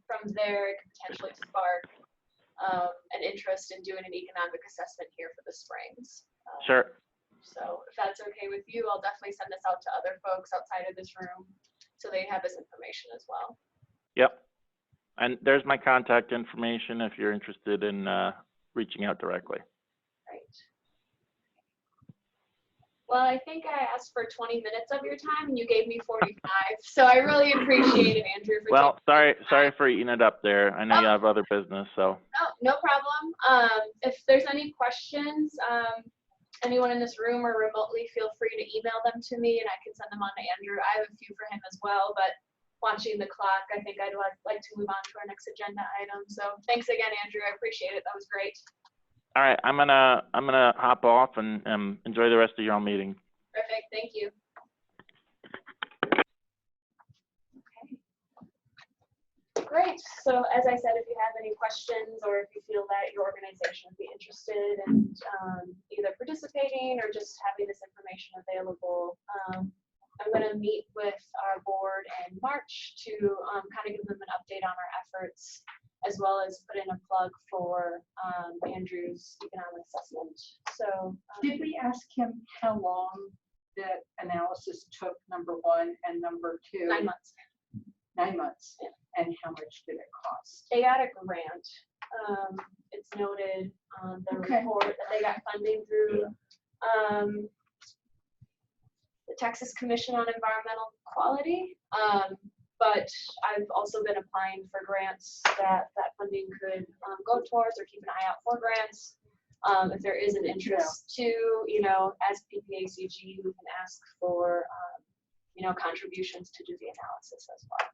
from there, it could potentially spark an interest in doing an economic assessment here for the Springs. Sure. So if that's okay with you, I'll definitely send this out to other folks outside of this room so they have this information as well. Yep. And there's my contact information if you're interested in reaching out directly. Right. Well, I think I asked for 20 minutes of your time and you gave me 45. So I really appreciate it, Andrew. Well, sorry for eating it up there. I know you have other business, so. No problem. If there's any questions, anyone in this room or remotely, feel free to email them to me and I can send them on to Andrew. I have a few for him as well, but watching the clock, I think I'd like to move on to our next agenda item. So thanks again, Andrew. I appreciate it. That was great. All right, I'm gonna hop off and enjoy the rest of your meeting. Perfect. Thank you. Okay. Great. So as I said, if you have any questions or if you feel that your organization would be interested in either participating or just having this information available, I'm going to meet with our board in March to kind of give them an update on our efforts, as well as put in a plug for Andrew's economic assessment. So did we ask him how long that analysis took, number one, and number two? 9 months. 9 months. Yeah. And how much did it cost? They got a grant. It's noted on the report that they got funding through the Texas Commission on Environmental Quality. But I've also been applying for grants that funding could go towards, or keep an eye out for grants. If there is an interest to, as PPACG, we can ask for, contributions to do the analysis as well.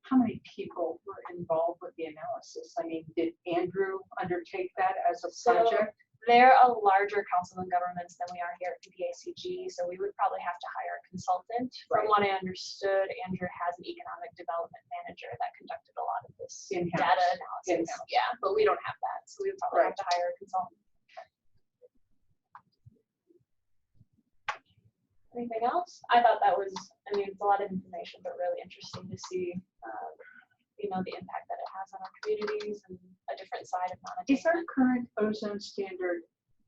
How many people were involved with the analysis? I mean, did Andrew undertake that as a project? They're a larger council of governments than we are here at PPACG, so we would probably have to hire a consultant. From what I understood, Andrew has an economic development manager that conducted a lot of this data analysis. Yeah, but we don't have that, so we would probably have to hire a consultant. Anything else? I thought that was, it's a lot of information, but really interesting to see, the impact that it has on our communities and a different side of non-attainment. Is our current ozone standard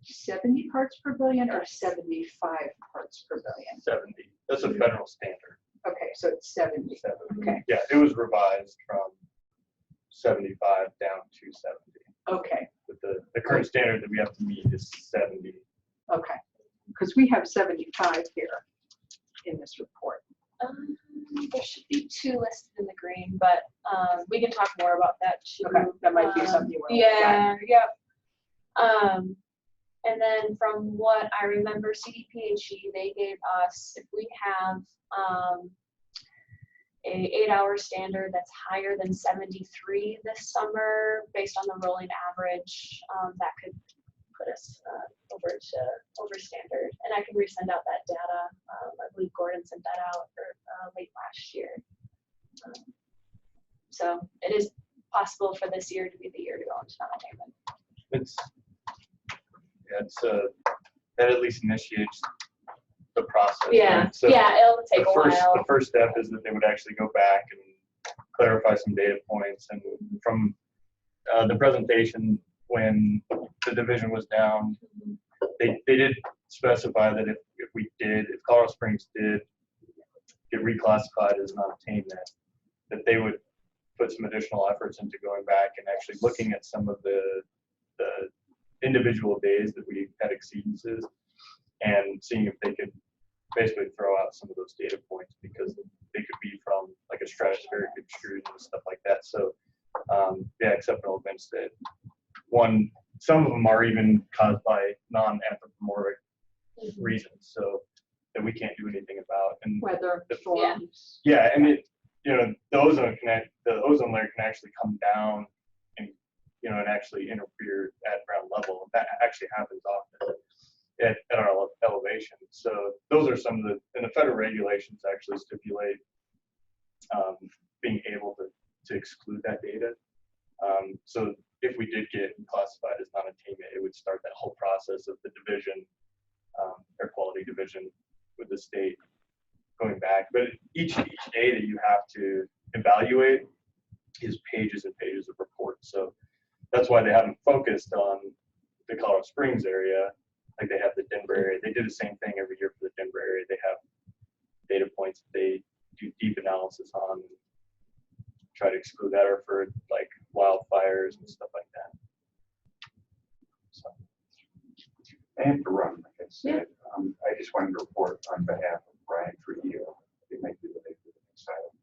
70 parts per billion or 75 parts per billion? 70. That's a federal standard. Okay, so it's 70. 70. Okay. Yeah, it was revised from 75 down to 70. Okay. But the current standard that we have to meet is 70. Okay. Because we have 75 here in this report. There should be 2 listed in the green, but we can talk more about that too. Okay, that might be something you want to look at. And then from what I remember, CDPHE, they gave us, if we have a 8-hour standard that's higher than 73 this summer, based on the rolling average, that could put us over standard. And I can resend out that data. I believe Gordon sent that out late last year. So it is possible for this year to be the year to go into non-attainment. That at least initiates the process. Yeah, right? So it'll take a while. The first step is that they would actually go back and clarify some data points. And from the presentation, when the division was down, they did specify that if Colorado Springs did get reclassified as non-attainment, that they would put some additional efforts into going back and actually looking at some of the individual days that we had exceedances and seeing if they could basically throw out some of those data points, because they could be from like a stratospheric extrusion and stuff like that. So exceptional events that some of them are even caused by non-anthropomorphic reasons, so that we can't do anything about. And weather, storms. Yeah, and the ozone layer can actually come down and and actually interfere at ground level. That actually happens often at our elevation. So those are some of and the federal regulations actually stipulate being able to exclude that data. So if we did get classified as non-attainment, it would start that whole process of the division, air quality division with the state going back. But each day that you have to evaluate is pages and pages of reports. So that's why they haven't focused on the Colorado Springs area like they have the Denver area. They do the same thing every year for the Denver area. They have data points that they do deep analysis on, try to exclude that, or for like wildfires and stuff like that. So. I have to run, like I said. I just wanted to report on behalf of Brian Trujillo. They might be related to the next item.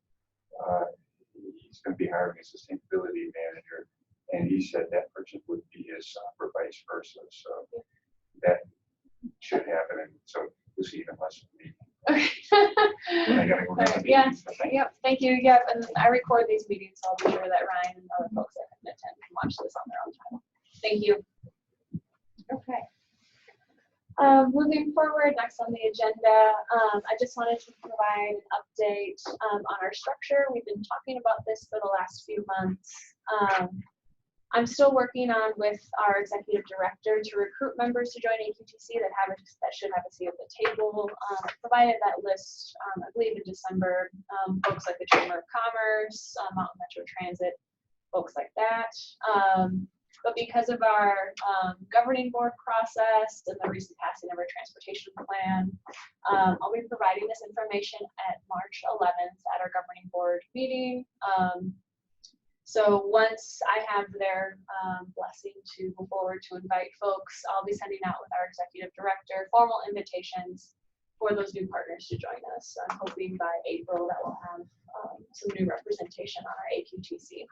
He's going to be hiring a sustainability manager, and he said that person would be his son, or vice versa. So that should happen, and so you'll see even less of me. I gotta go to the meeting, so Thank you. Yep, and I record these meetings, so I'll be sure that Ryan and other folks that can attend can watch this on their own time. Thank you. Okay. Moving forward, next on the agenda, I just wanted to provide an update on our structure. We've been talking about this for the last few months. I'm still working on with our executive director to recruit members to join Aqtc that should have a seat at the table. I provided that list, I believe in December, folks like the Chamber of Commerce, Mountain Metro Transit, folks like that. But because of our governing board process and the recent passing of our transportation plan, I'll be providing this information at March 11th at our governing board meeting. So once I have their blessing to move forward to invite folks, I'll be sending out with our executive director formal invitations for those new partners to join us. I'm hoping by April that we'll have some new representation on our Aqtc.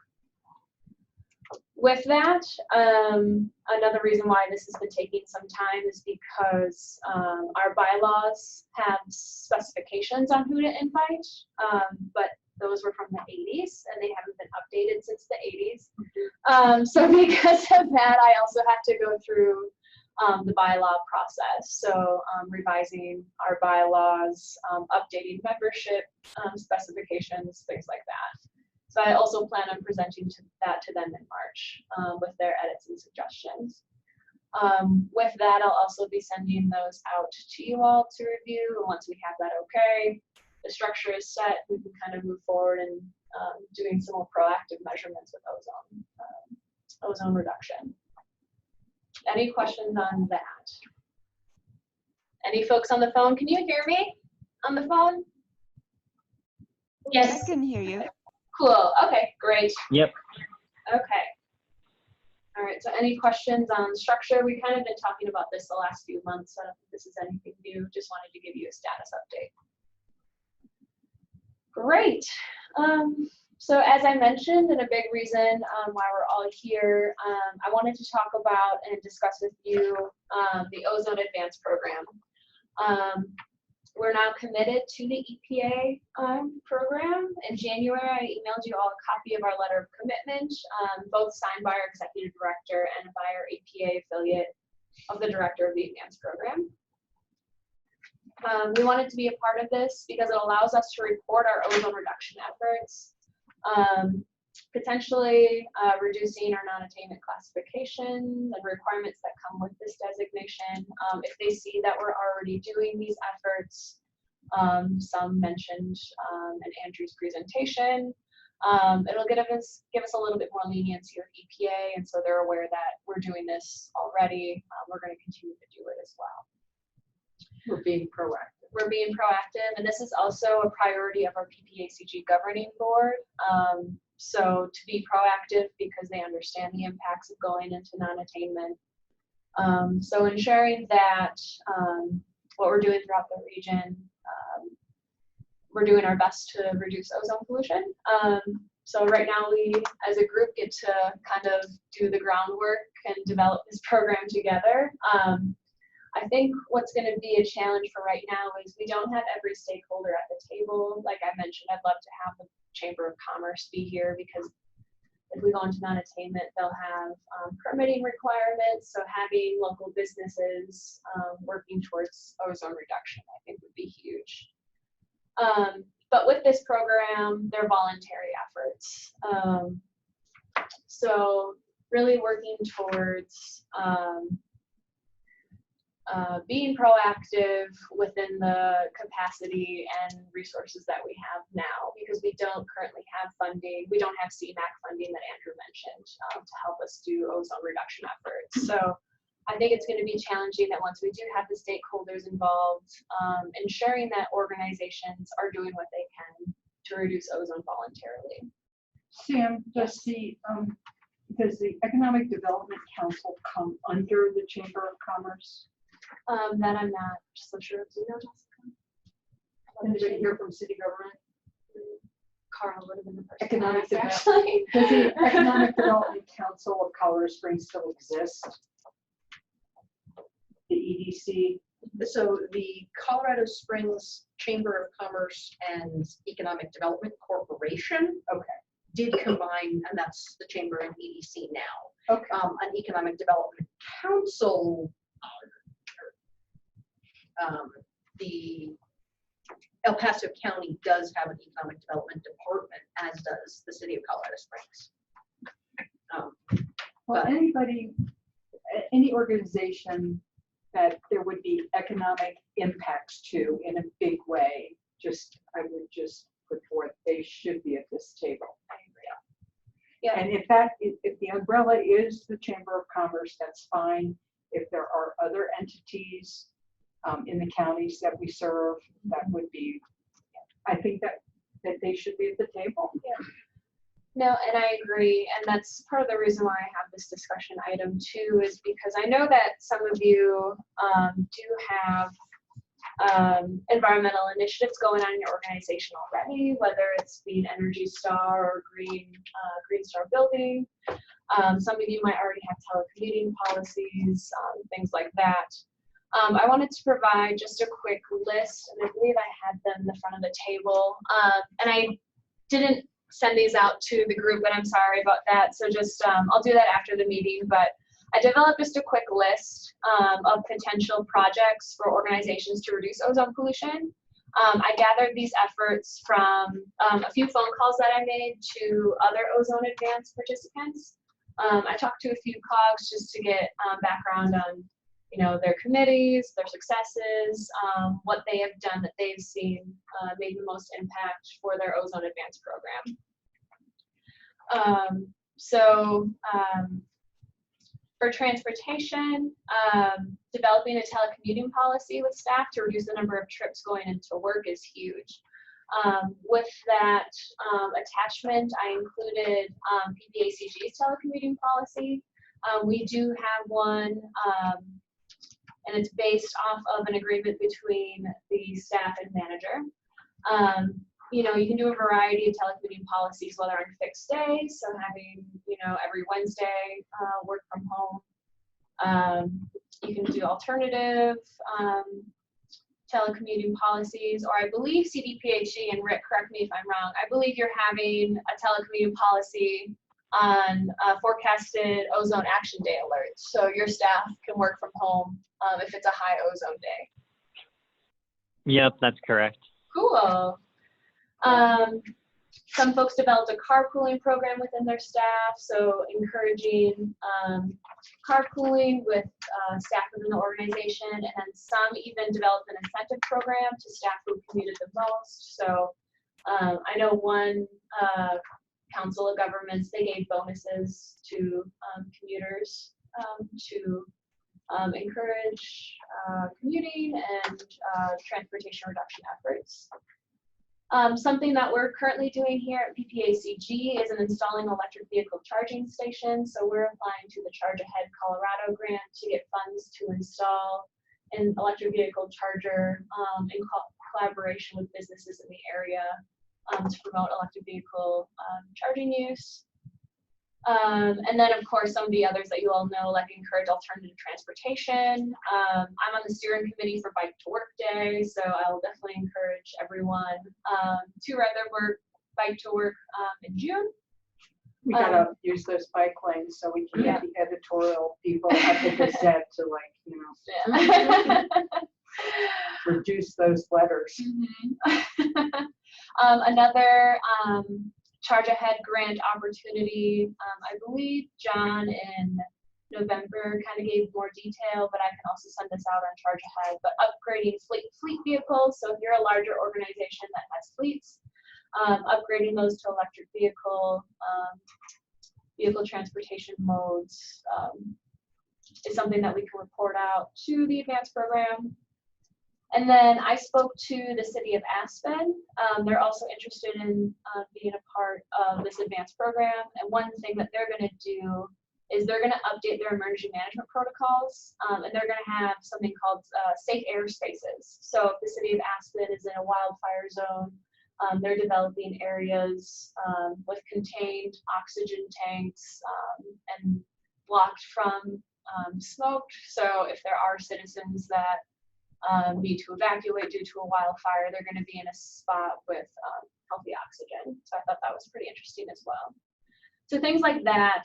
With that, another reason why this has been taking some time is because our bylaws have specifications on who to invite, but those were from the 80s and they haven't been updated since the 80s. So because of that, I also have to go through the bylaw process. So revising our bylaws, updating membership specifications, things like that. So I also plan on presenting that to them in March with their edits and suggestions. With that, I'll also be sending those out to you all to review. And once we have that okay, the structure is set, we can kind of move forward and doing some more proactive measurements with ozone reduction. Any questions on that? Any folks on the phone? Can you hear me on the phone? Yes. I can hear you. Cool. Okay, great. Yep. Okay. All right, so any questions on structure? We've kind of been talking about this the last few months, so I don't think this is anything new. Just wanted to give you a status update. Great. So as I mentioned, and a big reason why we're all here, I wanted to talk about and discuss with you the Ozone Advance Program. We're now committed to the EPA program. In January, I emailed you all a copy of our letter of commitment, both signed by our executive director and by our EPA affiliate of the director of the Advance program. We wanted to be a part of this because it allows us to report our ozone reduction efforts, potentially reducing our non-attainment classifications and requirements that come with this designation. If they see that we're already doing these efforts, some mentioned in Andrew's presentation, it'll give us a little bit more leniency with EPA, and so they're aware that we're doing this already. We're going to continue to do it as well. We're being proactive. We're being proactive, and this is also a priority of our PPACG governing board. So to be proactive because they understand the impacts of going into non-attainment. So ensuring that what we're doing throughout the region, we're doing our best to reduce ozone pollution. So right now we, as a group, get to kind of do the groundwork and develop this program together. I think what's going to be a challenge for right now is we don't have every stakeholder at the table. Like I mentioned, I'd love to have the Chamber of Commerce be here because if we go into non-attainment, they'll have permitting requirements. So having local businesses working towards ozone reduction, I think would be huge. But with this program, they're voluntary efforts. So really working towards being proactive within the capacity and resources that we have now, because we don't currently have funding. We don't have CMAQ funding that Andrew mentioned to help us do ozone reduction efforts. So I think it's going to be challenging that once we do have the stakeholders involved, ensuring that organizations are doing what they can to reduce ozone voluntarily. Sam, does the Economic Development Council come under the Chamber of Commerce? That I'm not so sure of. Do you know, Jessica? Anybody here from city government? Carl would have been the person. Economic to ask, actually. Does the Economic Development Council of Colorado Springs still exist? The EDC? So the Colorado Springs Chamber of Commerce and Economic Development Corporation did combine, and that's the chamber and EDC now. An Economic Development Council the El Paso County does have an economic development department, as does the city of Colorado Springs. Well, any organization that there would be economic impacts to in a big way, I would just put forth, they should be at this table. Yeah. And if the umbrella is the Chamber of Commerce, that's fine. If there are other entities in the counties that we serve, that would be, I think that they should be at the table. Yeah. No, and I agree, and that's part of the reason why I have this discussion item too, is because I know that some of you do have environmental initiatives going on in your organization already, whether it's being Energy Star or Green Star Building. Some of you might already have telecommuting policies, things like that. I wanted to provide just a quick list, and I believe I had them in the front of the table. And I didn't send these out to the group, but I'm sorry about that. So just, I'll do that after the meeting, but I developed just a quick list of potential projects for organizations to reduce ozone pollution. I gathered these efforts from a few phone calls that I made to other ozone advance participants. I talked to a few COGs just to get background on, their committees, their successes, what they have done that they've seen made the most impact for their ozone advance program. For transportation, developing a telecommuting policy with staff to reduce the number of trips going into work is huge. With that attachment, I included PPACG's telecommuting policy. We do have one, and it's based off of an agreement between the staff and manager. You can do a variety of telecommuting policies, whether on fixed days, so having, every Wednesday work from home. You can do alternative telecommuting policies, or I believe CDPHE, and Rick, correct me if I'm wrong, I believe you're having a telecommuting policy on forecasted ozone action day alerts. So your staff can work from home if it's a high ozone day. Yep, that's correct. Cool. Some folks developed a carpooling program within their staff, so encouraging carpooling with staff within the organization, and then some even developed an incentive program to staff who commuted the most. So I know one council of governments, they gave bonuses to commuters to encourage commuting and transportation reduction efforts. Something that we're currently doing here at PPACG is installing electric vehicle charging stations. So we're applying to the Charge Ahead Colorado grant to get funds to install an electric vehicle charger in collaboration with businesses in the area to promote electric vehicle charging use. And then, of course, some of the others that you all know, like encourage alternative transportation. I'm on the steering committee for Bike to Work Day, so I'll definitely encourage everyone to ride their bike to work in June. We gotta use those bike lanes so we can get the editorial people at the Gazette to reduce those letters. Another Charge Ahead grant opportunity. I believe John in November kind of gave more detail, but I can also send this out on Charge Ahead. But upgrading fleet vehicles. So if you're a larger organization that has fleets, upgrading those to electric vehicle transportation modes is something that we can report out to the advanced program. And then I spoke to the city of Aspen. They're also interested in being a part of this advanced program. And one thing that they're going to do is they're going to update their emergency management protocols, and they're going to have something called safe air spaces. So if the city of Aspen is in a wildfire zone, they're developing areas with contained oxygen tanks and blocked from smoke. So if there are citizens that need to evacuate due to a wildfire, they're going to be in a spot with healthy oxygen. So I thought that was pretty interesting as well. So things like that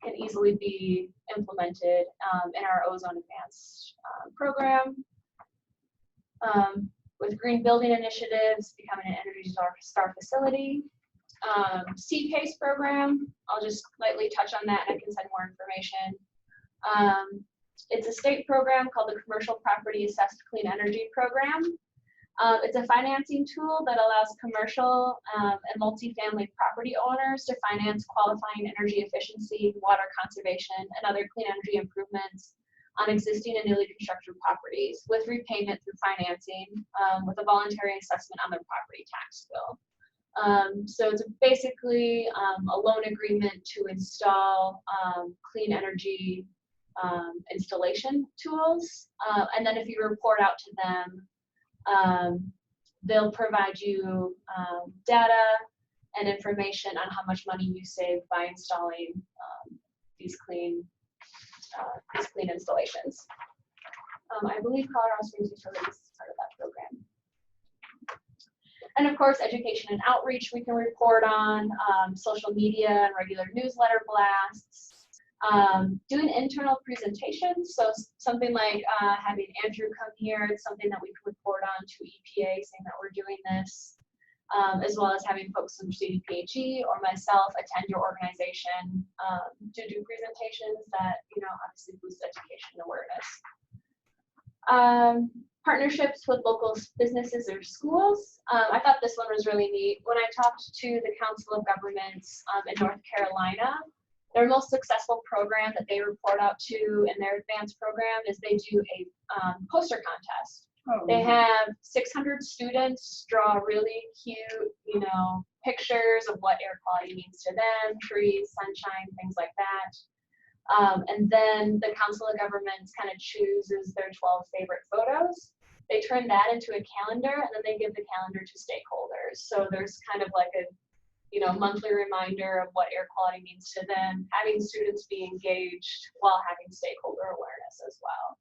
can easily be implemented in our ozone advanced program. with green building initiatives, becoming an Energy Star facility. CPACE program, I'll just lightly touch on that and I can send more information. It's a state program called the Commercial Property Assessed Clean Energy Program. It's a financing tool that allows commercial and multifamily property owners to finance qualifying energy efficiency, water conservation, and other clean energy improvements on existing and newly constructed properties with repayment through financing with a voluntary assessment on their property tax bill. So it's basically a loan agreement to install clean energy installation tools. And then if you report out to them, they'll provide you data and information on how much money you save by installing these clean installations. I believe Colorado Springs Utilities is part of that program. And of course, education and outreach we can report on, social media and regular newsletter blasts, doing internal presentations. So something like having Andrew come here, it's something that we can report on to EPA saying that we're doing this, as well as having folks from CDPHE or myself attend your organization to do presentations that, you know, obviously boost education and awareness. Partnerships with local businesses or schools. I thought this one was really neat. When I talked to the Council of Governments in North Carolina, their most successful program that they report out to in their advanced program is they do a poster contest. Oh, they have 600 students draw really cute, you know, pictures of what air quality means to them, trees, sunshine, things like that. And then the Council of Governments kind of chooses their 12 favorite photos. They turn that into a calendar, and then they give the calendar to stakeholders. So there's kind of like a, you know, monthly reminder of what air quality means to them, having students be engaged while having stakeholder awareness as well.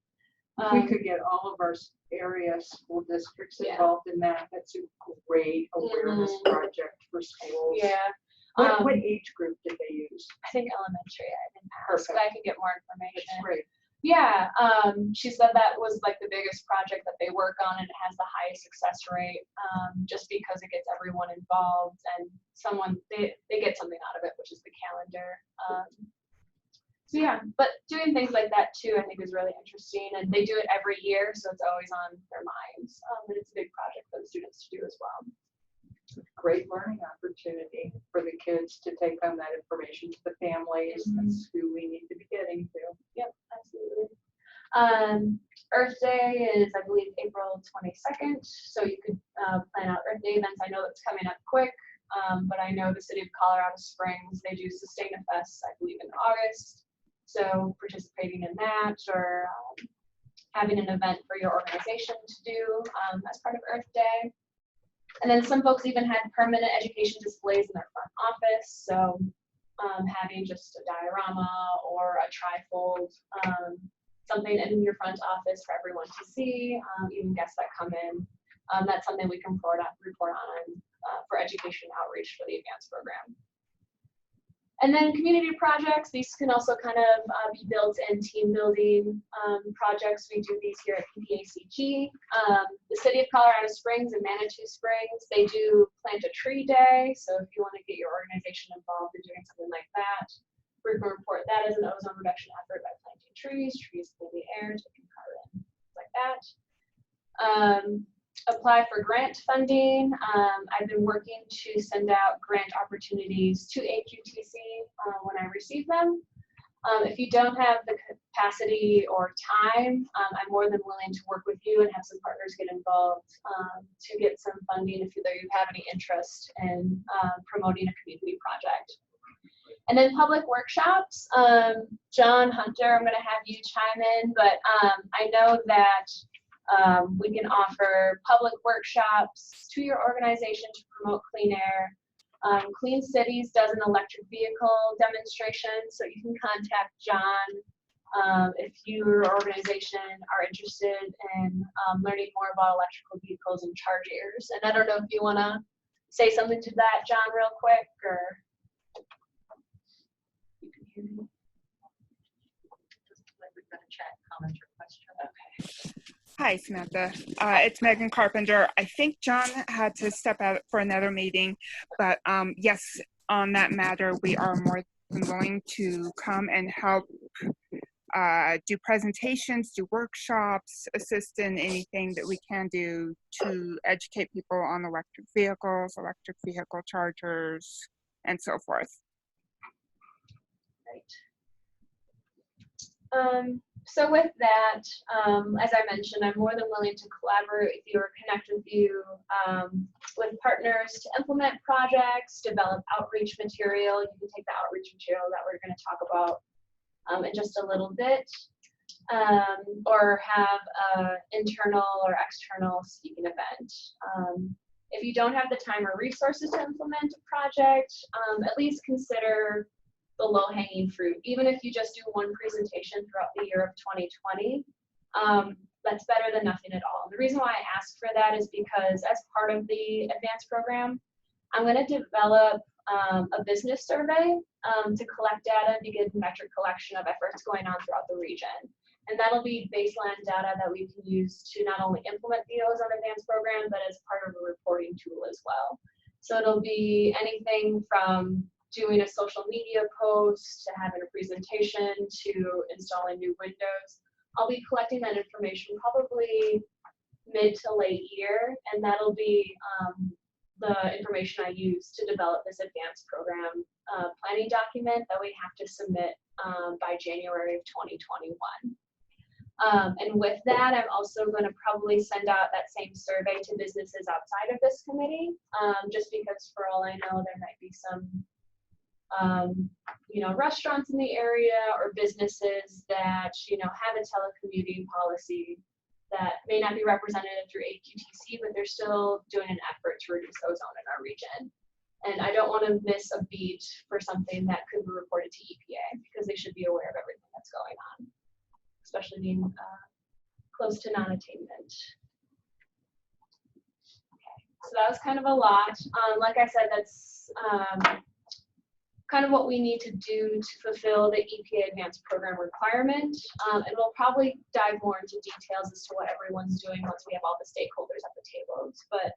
If we could get all of our area school districts involved in that, that's a great awareness project for schools. Yeah. What age group did they use? I think elementary. I didn't ask, but I can get more information. That's great. Yeah, she said that was like the biggest project that they work on, and it has the highest success rate, just because it gets everyone involved and they get something out of it, which is the calendar. So yeah, but doing things like that too, I think is really interesting, and they do it every year, so it's always on their minds. And it's a big project for the students to do as well. Great learning opportunity for the kids to take on that information to the families. That's who we need to be getting to. Yep, absolutely. Earth Day is, I believe, April 22nd. So you could plan out Earth Day events. I know that's coming up quick, but I know the city of Colorado Springs, they do Sustain a Fest, I believe, in August. So participating in that or having an event for your organization to do as part of Earth Day. And then some folks even had permanent education displays in their front office. So having just a diorama or a trifold, something in your front office for everyone to see, even guests that come in. That's something we can report on for education outreach for the advanced program. And then community projects, these can also kind of be built in team building projects. We do these here at PPACG. The city of Colorado Springs and Manitou Springs, they do Plant a Tree Day. So if you want to get your organization involved in doing something like that, we can report that as an ozone reduction effort by planting trees clean the air, taking carbon, things like that. Apply for grant funding. I've been working to send out grant opportunities to Aqtc when I receive them. If you don't have the capacity or time, I'm more than willing to work with you and have some partners get involved to get some funding if you have any interest in promoting a community project. And then public workshops. John Hunter, I'm going to have you chime in, but I know that we can offer public workshops to your organization to promote clean air. Clean Cities does an electric vehicle demonstration, so you can contact John if your organization are interested in learning more about electrical vehicles and chargers. And I don't know if you want to say something to that, John, real quick, or you can hear me. Like we've got a chat, comment, or question. Okay. Hi, Samantha. It's Megan Carpenter. I think John had to step out for another meeting, but yes, on that matter, we are more than willing to come and help do presentations, do workshops, assist in anything that we can do to educate people on electric vehicles, electric vehicle chargers, and so forth. So with that, as I mentioned, I'm more than willing to collaborate with you or connect with you with partners to implement projects, develop outreach material. You can take the outreach material that we're going to talk about in just a little bit, or have an internal or external speaking event. If you don't have the time or resources to implement a project, at least consider the low-hanging fruit. Even if you just do one presentation throughout the year of 2020, that's better than nothing at all. And the reason why I asked for that is because as part of the advanced program, I'm going to develop a business survey to collect data and begin metric collection of efforts going on throughout the region. And that'll be baseline data that we can use to not only implement the ozone advanced program, but as part of a reporting tool as well. So it'll be anything from doing a social media post, to having a presentation, to installing new windows. I'll be collecting that information probably mid to late year, and that'll be the information I use to develop this advanced program planning document that we have to submit by January of 2021. And with that, I'm also going to probably send out that same survey to businesses outside of this committee, just because for all I know, there might be some restaurants in the area or businesses that, have a telecommuting policy that may not be represented through Aqtc, but they're still doing an effort to reduce ozone in our region. And I don't want to miss a beat for something that could be reported to EPA, because they should be aware of everything that's going on, especially being close to non-attainment. Okay, so that was kind of a lot. Like I said, that's kind of what we need to do to fulfill the EPA advanced program requirement. And we'll probably dive more into details as to what everyone's doing once we have all the stakeholders at the tables. But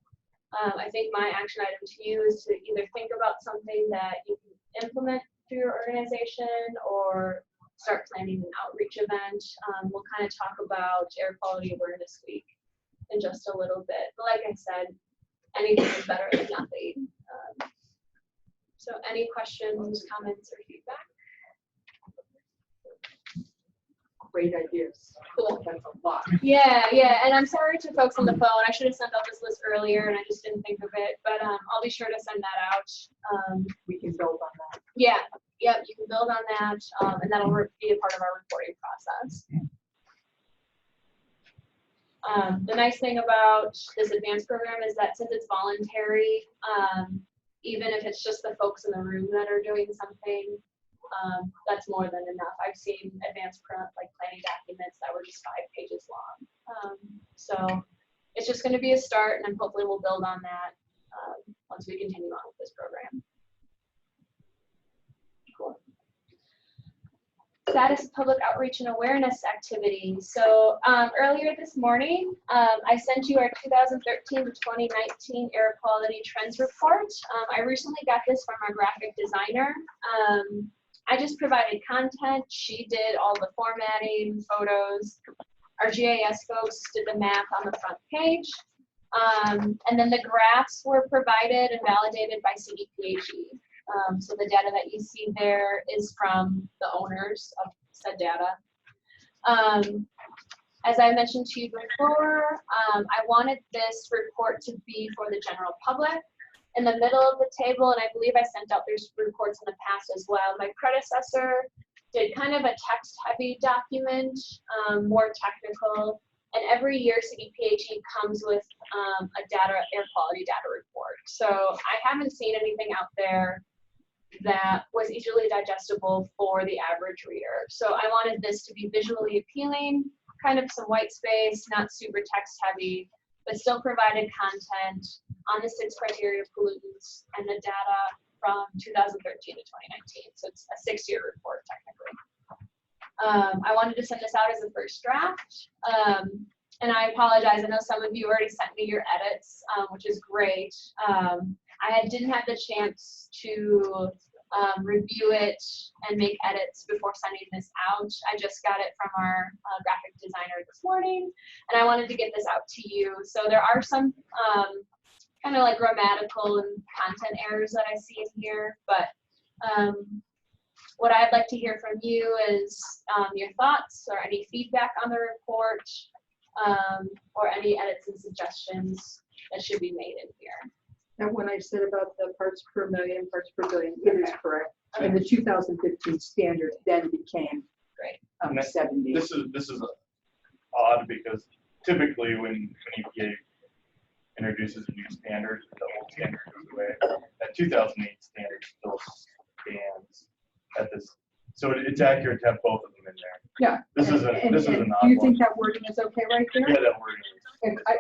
I think my action item to you is to either think about something that you can implement through your organization or start planning an outreach event. We'll kind of talk about Air Quality Awareness Week in just a little bit. But like I said, anything is better than nothing. So any questions, comments, or feedback? Great ideas. Cool. That's a lot. Yeah, and I'm sorry to folks on the phone. I should have sent out this list earlier and I just didn't think of it, but I'll be sure to send that out. We can build on that. Yeah, you can build on that, and that'll be a part of our reporting process. The nice thing about this advanced program is that since it's voluntary, even if it's just the folks in the room that are doing something, that's more than enough. I've seen advanced planning documents that were just 5 pages long. So it's just going to be a start, and hopefully we'll build on that once we continue on with this program. Cool. Status of public outreach and awareness activities. So earlier this morning, I sent you our 2013 to 2019 air quality trends report. I recently got this from our graphic designer. I just provided content. She did all the formatting, photos. Our GIS folks did the math on the front page. And then the graphs were provided and validated by CDPHE. So the data that you see there is from the owners of said data. As I mentioned to you before, I wanted this report to be for the general public. In the middle of the table, and I believe I sent out these reports in the past as well, my predecessor did kind of a text-heavy document, more technical, and every year CDPHE comes with a air quality data report. So I haven't seen anything out there that was easily digestible for the average reader. So I wanted this to be visually appealing, kind of some white space, not super text-heavy, but still provided content on the 6 criteria of pollutants and the data from 2013 to 2019. So it's a 6-year report, technically. I wanted to send this out as a first draft. And I apologize, I know some of you already sent me your edits, which is great. Didn't have the chance to review it and make edits before sending this out. I just got it from our graphic designer this morning, and I wanted to get this out to you. So there are some kind of like grammatical and content errors that I see in here, but what I'd like to hear from you is your thoughts or any feedback on the report, or any edits and suggestions that should be made in here. And when I said about the parts per million, parts per billion, it is correct. And the 2015 standard then became great. 70. This is odd because typically when EPA introduces a new standard, the old standard goes away. That 2008 standard still stands at this. So it's accurate to have both of them in there. Yeah. This is an odd do you one. think that wording is okay right there? Yeah, that wording is.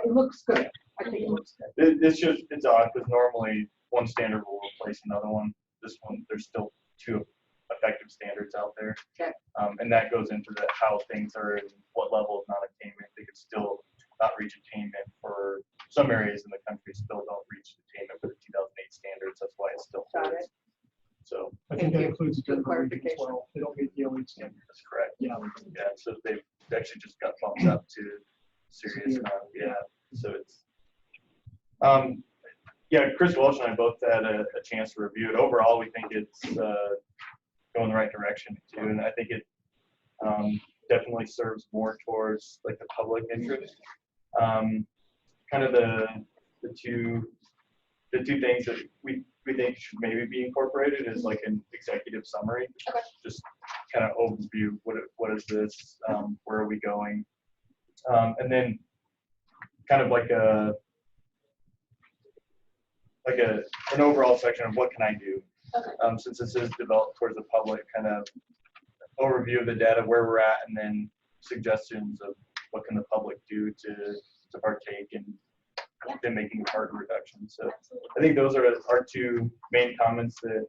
It looks good. I think it looks good. It's odd because normally one standard will replace another one. This one, there's still two effective standards out there. Okay. And that goes into how things are and what level of non-attainment. They could still not reach attainment for some areas in the country still don't reach attainment for the 2008 standards. That's why it's still Got it. So I think that includes the Good Denver region as clarification. well. They don't meet the 08 standard. that's correct. Yeah. Yeah. So they've actually just got bumped up to serious. Yeah. So it's. Yeah, Chris Welch and I both had a chance to review it. Overall, we think it's going the right direction too, and I think it definitely serves more towards like the public interest. Kind of the two things that we think should maybe be incorporated is like an executive summary. Okay. Just kind of overview what is this, where are we going, and then kind of like an overall section of what can I do. Okay. Since this is developed towards the public, kind of overview of the data, where we're at, and then suggestions of what can the public do to partake in making carbon reduction. So I think those are our two main comments that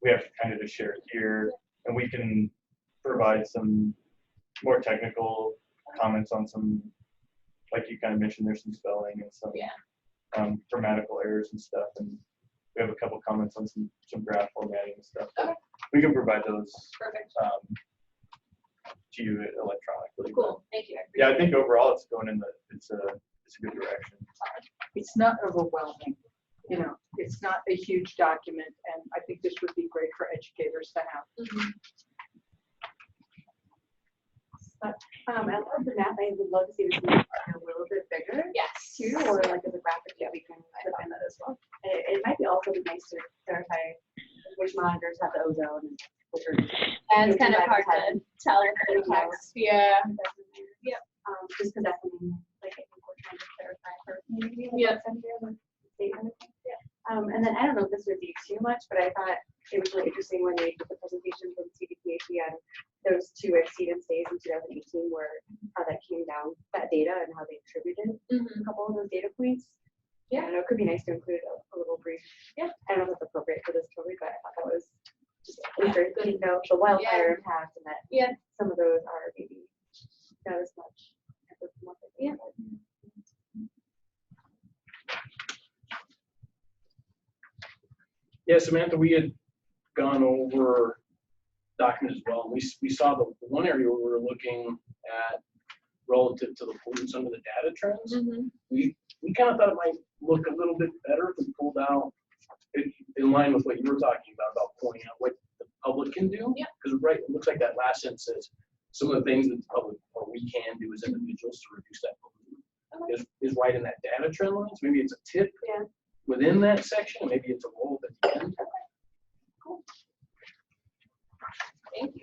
we have kind of to share here, and we can provide some more technical comments on some, like you kind of mentioned, there's some spelling and some grammatical errors and stuff, and we have a couple comments on some graph formatting and stuff. Okay. We can provide those Perfect. to you electronically. Cool. Thank you. Yeah, I think overall it's going in it's a good direction. It's not overwhelming. You know, it's not a huge document, and I think this would be great for educators to have. Mm-hmm. I love the map. I would love to see this map a little bit bigger. Yes. Too, or like as a graphic that we can put in that as well. And it might be also be nice to clarify which monitors have the ozone and which are. And it's kind of hard to tell in the text. Yeah. Yep. Just because that's something like I think we're trying to clarify for community. Yeah. Statement. Yeah. And then I don't know if this would be too much, but I thought it was really interesting when they did the presentation from CDPHE on those two exceedance days in 2018, where how that came down, that data, and how they attributed a couple of those data points. Yeah, I know it could be nice to include a little brief. Yeah, I don't know if that's appropriate for this story, but I thought that was just interesting, you know, the wildfire impact, and that some of those are maybe not as much. Yeah. Yeah, Samantha, we had gone over document as well. We saw the one area where we were looking at relative to the pollutants under the data trends. We kind of thought it might look a little bit better if we pulled out it in line with what you were talking about pointing out what the public can do. Yeah. Because it looks like that last sentence says some of the things that the public or we can do as individuals to reduce that pollution is right in that data trend line. So maybe it's a tip within that section, and maybe it's a roll at the end. Okay. Cool. Thank you.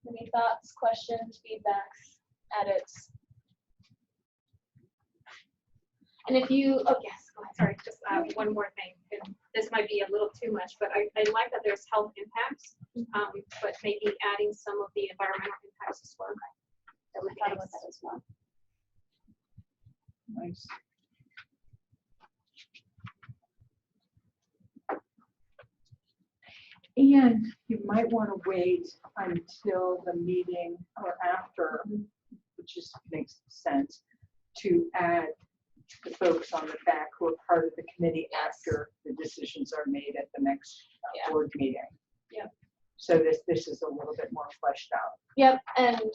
Any thoughts, questions, feedbacks, edits? And if you, oh yes, go ahead. Sorry, just one more thing. And this might be a little too much, but I like that there's health impacts, but maybe adding some of the environmental impacts as well. I would thought about that as well. Nice. And you might want to wait until the meeting or after, which just makes sense, to add the folks on the back who are part of the committee after the decisions are made at the next board meeting. Yep. So this is a little bit more fleshed out. Yep, and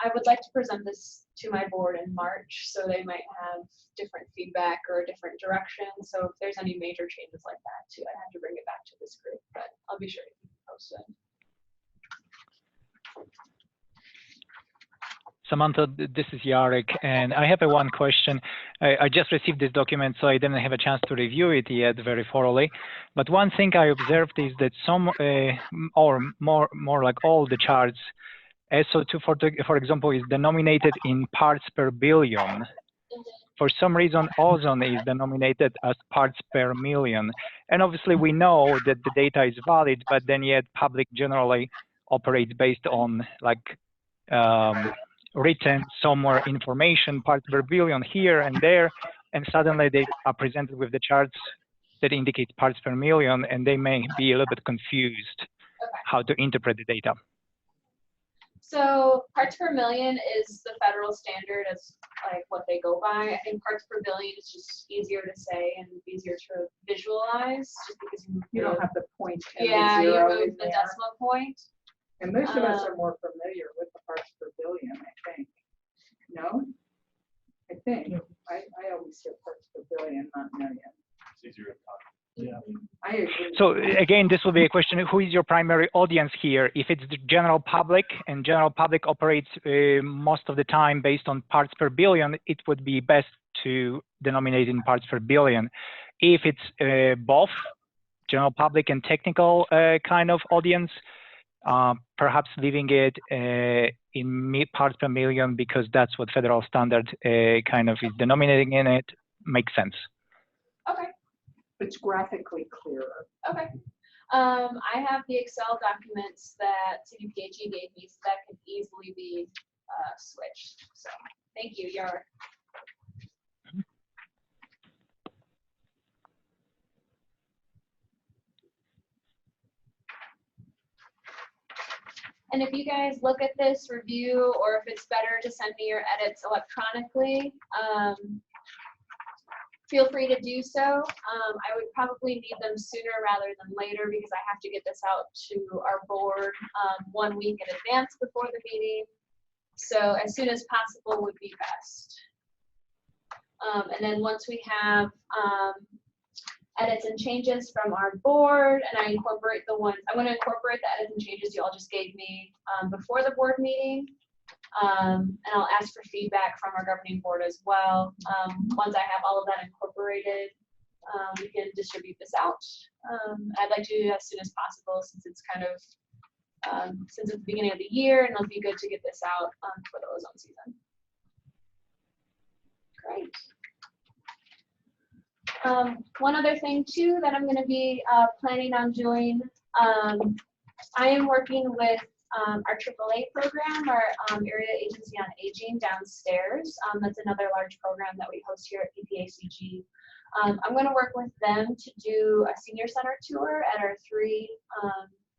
I would like to present this to my board in March, so they might have different feedback or a different direction. So if there's any major changes like that too, I have to bring it back to this group, but I'll be sure to keep you posted. Samantha, this is Jarek, and I have one question. I just received this document, so I didn't have a chance to review it yet very thoroughly. But one thing I observed is that some, or more like all the charts, SO2, for example, is denominated in parts per billion. For some reason, ozone is denominated as parts per million. And obviously, we know that the data is valid, but then yet public generally operates based on like written somewhere information, parts per billion here and there, and suddenly they are presented with the charts that indicate parts per million, and they may be a little bit confused how to interpret the data. So parts per million is the federal standard as like what they go by. I think parts per billion is just easier to say and easier to visualize, just because You don't have the point and the yeah, you zero move in the there. decimal point. And most of us are more familiar with the parts per billion, I think. No? I think. I always hear parts per billion, not million. It's easier to talk. Yeah. I agree. So again, this will be a question, who is your primary audience here? If it's the general public, and general public operates most of the time based on parts per billion, it would be best to denominate in parts per billion. If it's both general public and technical kind of audience, perhaps leaving it in parts per million, because that's what federal standard kind of is denominating in it, makes sense. Okay. It's graphically clearer. Okay. I have the Excel documents that CDPHE gave me, so that can easily be switched. So thank you, Yar. And if you guys look at this, review, or if it's better to send me your edits electronically, feel free to do so. I would probably need them sooner rather than later, because I have to get this out to our board 1 week in advance before the meeting. So as soon as possible would be best. And then once we have edits and changes from our board, and I incorporate the ones, I want to incorporate the edits and changes you all just gave me before the board meeting. And I'll ask for feedback from our governing board as well. Once I have all of that incorporated, we can distribute this out. I'd like to do it as soon as possible, since it's kind of since it's the beginning of the year, and it'll be good to get this out for the ozone season. Great. One other thing too that I'm going to be planning on doing, I am working with our AAA program, our Area Agency on Aging downstairs. That's another large program that we host here at PPACG. I'm going to work with them to do a senior center tour at our 3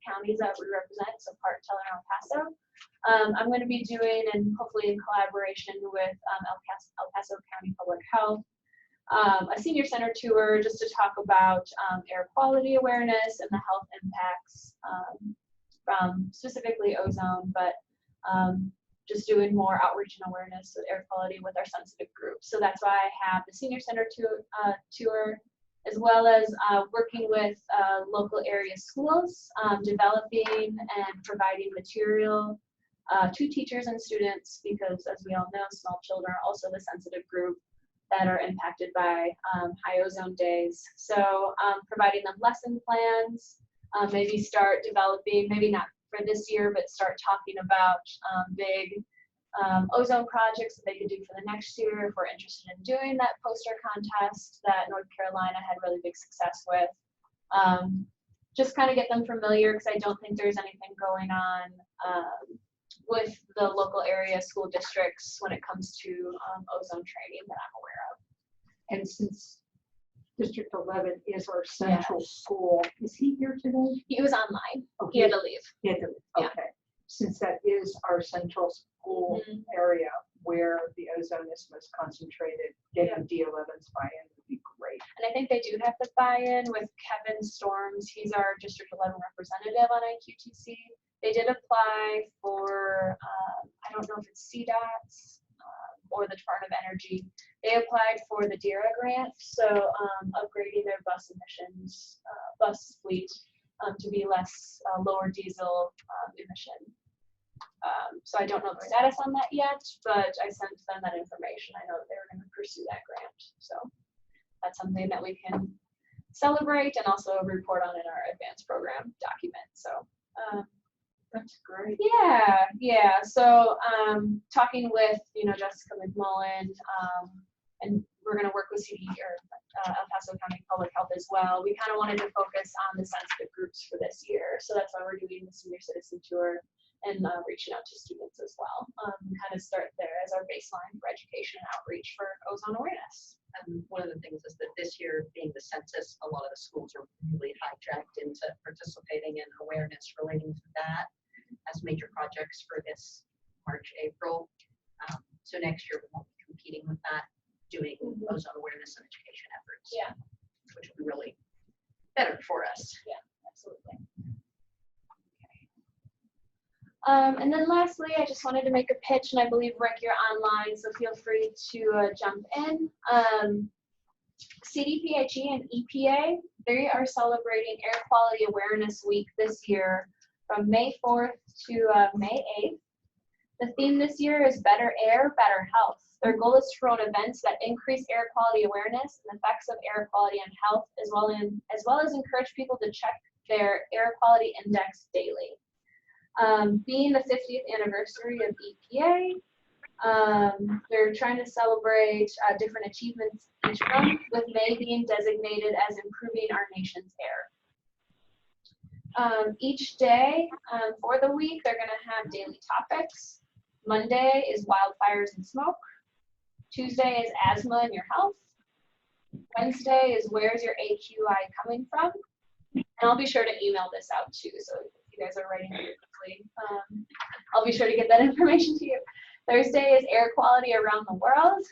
counties that we represent, so Park, Teller, and El Paso. I'm going to be doing, and hopefully in collaboration with El Paso County Public Health, a senior center tour just to talk about air quality awareness and the health impacts from specifically ozone, but just doing more outreach and awareness with air quality with our sensitive groups. So that's why I have the senior center tour, as well as working with local area schools, developing and providing material to teachers and students, because as we all know, small children are also the sensitive group that are impacted by high ozone days. So providing them lesson plans, maybe start developing, maybe not for this year, but start talking about big ozone projects that they could do for the next year if we're interested in doing that poster contest that North Carolina had really big success with. Just kind of get them familiar, because I don't think there's anything going on with the local area school districts when it comes to ozone training that I'm aware of. And since District 11 is our central school. Is he here today? He was online. Oh, He had to leave. He had to leave. Yeah. Okay. Since that is our central school area where the ozone is most concentrated, getting D11's buy-in would be great. And I think they do have the buy-in with Kevin Storms. He's our District 11 representative on Aqtc. They did apply for, I don't know if it's CDOT's or the Department of Energy. They applied for the DERA grant, so upgrading their bus emissions, bus fleet to be less lower diesel emission. So I don't know the status on that yet, but I sent them that information. I know that they were going to pursue that grant. So that's something that we can celebrate and also report on in our advanced program document. So that's great. Yeah. So talking with, Jessica McMullen, and we're going to work with CD or El Paso County Public Health as well. We kind of wanted to focus on the sensitive groups for this year. So that's why we're doing the senior citizen tour and reaching out to students as well. Kind of start there as our baseline for education and outreach for ozone awareness. And one of the things is that this year, being the census, a lot of the schools are really hijacked into participating in awareness relating to that as major projects for this March, April. So next year, we won't be competing with that, doing ozone awareness and education efforts. Yeah. Which will be really better for us. Yeah, absolutely. And then lastly, I just wanted to make a pitch, and I believe, Rick, you're online, so feel free to jump in. CDPHE and EPA, they are celebrating Air Quality Awareness Week this year from May 4th to May 8th. The theme this year is Better Air, Better Health. Their goal is to run events that increase air quality awareness and effects of air quality on health, as well as encourage people to check their air quality index daily. Being the 50th anniversary of EPA, they're trying to celebrate different achievements each month, with May being designated as improving our nation's air. Each day for the week, they're going to have daily topics. Monday is wildfires and smoke. Tuesday is asthma and your health. Wednesday is where's your AQI coming from? And I'll be sure to email this out too, so if you guys are writing really quickly, I'll be sure to get that information to you. Thursday is air quality around the world.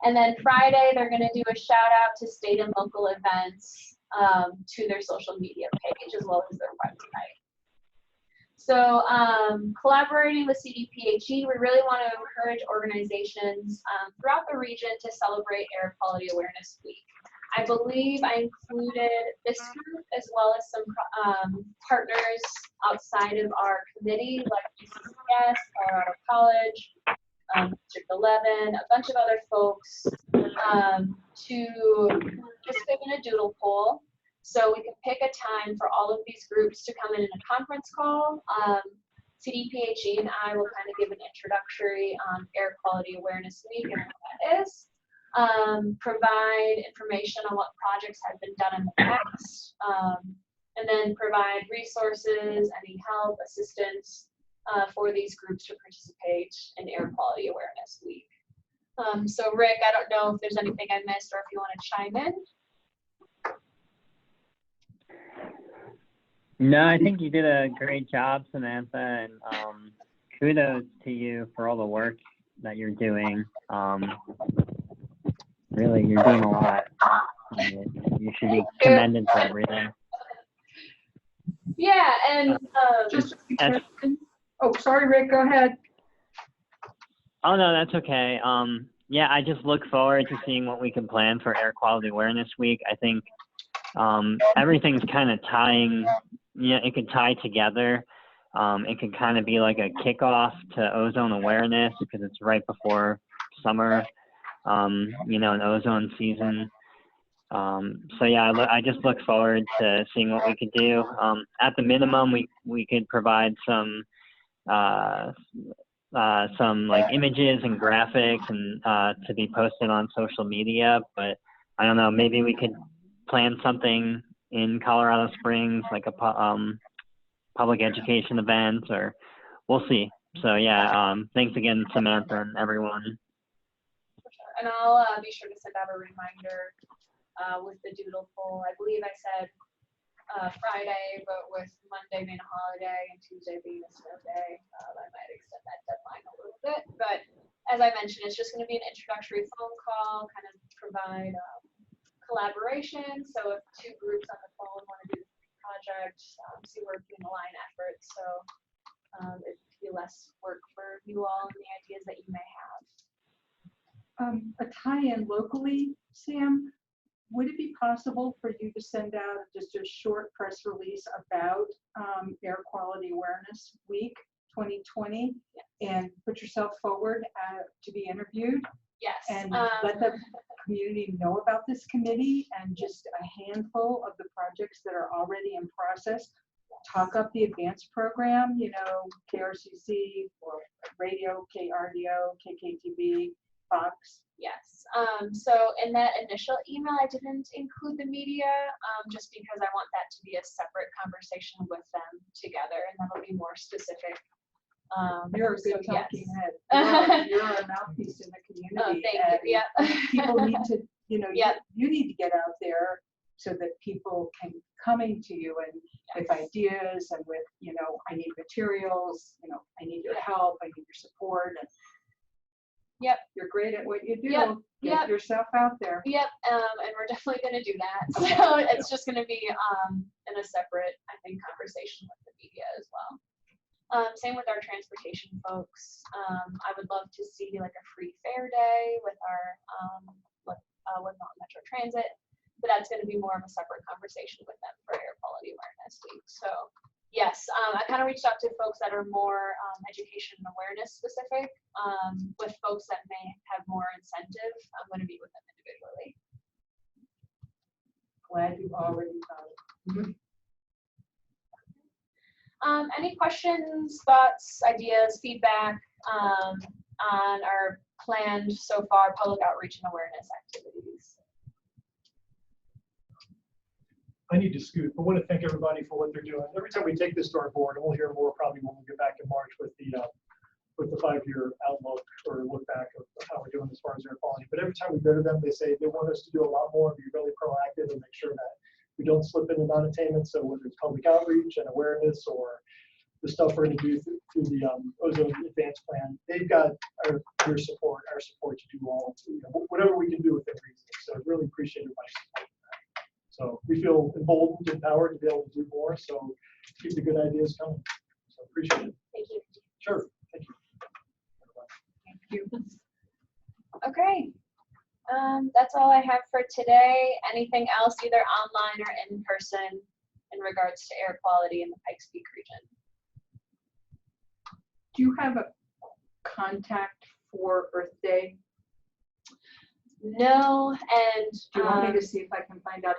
And then Friday, they're going to do a shout out to state and local events to their social media page as well as their website. So collaborating with CDPHE, we really want to encourage organizations throughout the region to celebrate Air Quality Awareness Week. I believe I included this group as well as some partners outside of our committee, like UCCS, Colorado College, District 11, a bunch of other folks, to just fill in a doodle poll. So we can pick a time for all of these groups to come in a conference call. CDPHE and I will kind of give an introductory on Air Quality Awareness Week and what that is. Provide information on what projects have been done in the past, and then provide resources, any help, assistance for these groups to participate in Air Quality Awareness Week. So Rick, I don't know if there's anything I missed or if you want to chime in. No, I think you did a great job, Samantha, and kudos to you for all the work that you're doing. Really, you're doing a lot. You should be commended for everything. Yeah, and oh, sorry, Rick, go ahead. Oh no, that's okay. Yeah, I just look forward to seeing what we can plan for Air Quality Awareness Week. I think everything's kind of tying. Yeah, it could tie together. It can kind of be like a kickoff to ozone awareness because it's right before summer, an ozone season. So yeah, I just look forward to seeing what we could do. At the minimum, we could provide some like images and graphics and to be posted on social media. But I don't know, maybe we could plan something in Colorado Springs, like a public education event, or we'll see. So yeah, thanks again, Samantha and everyone. And I'll be sure to send out a reminder with the doodle poll. I believe I said Friday, but with Monday being a holiday and Tuesday being a snow day, I might extend that deadline a little bit. But as I mentioned, it's just going to be an introductory phone call, kind of provide collaboration. So if two groups on the phone want to do the project, see where we can align efforts. So it'd be less work for you all and the ideas that you may have. A tie-in locally, Sam, would it be possible for you to send out just a short press release about Air Quality Awareness Week 2020 and put yourself forward to be interviewed? Yes. And let the community know about this committee and just a handful of the projects that are already in process. Talk up the advanced program, you know, KRCC, or radio, KRDO, KKTV, Fox. Yes. So in that initial email, I didn't include the media just because I want that to be a separate conversation with them together, and that'll be more specific. You're a good so talking yes. head. You're a mouthpiece in the community. Oh, thank you. Yeah. People need to, you know, Yep. you need to get out there so that people can coming to you and with ideas and with, you know, I need materials, you know, I need your help, I need your support. And yep. You're great at what you do. Yep. Get yourself out there. Yep. And we're definitely going to do that. So it's just going to be in a separate, I think, conversation with the media as well. Same with our transportation folks. I would love to see like a free fare day with our with Metro Transit, but that's going to be more of a separate conversation with them for Air Quality Awareness Week. So yes, I kind of reached out to folks that are more education and awareness specific. With folks that may have more incentive, I'm going to meet with them individually. Glad you already thought it. Mm-hmm. Any questions, thoughts, ideas, feedback on our planned so far public outreach and awareness activities? I need to scoot. I want to thank everybody for what they're doing. Every time we take this to our board, and we'll hear more probably when we get back in March with the 5-year outlook or look back of how we're doing as far as air quality. But every time we go to them, they say they want us to do a lot more and be really proactive and make sure that we don't slip into non-attainment. So whether it's public outreach and awareness or the stuff we're going to do through the ozone advanced plan, they've got our support to do all, you know, whatever we can do within reason. So I really appreciate everybody's support. So we feel emboldened, empowered to be able to do more. So keep the good ideas coming. So appreciate it. Thank you. Sure. Thank you. Thank you. Okay. That's all I have for today. Anything else, either online or in person, in regards to air quality in the Pikes Peak region? Do you have a contact for Earth Day? No, and do you want me to see if I can find out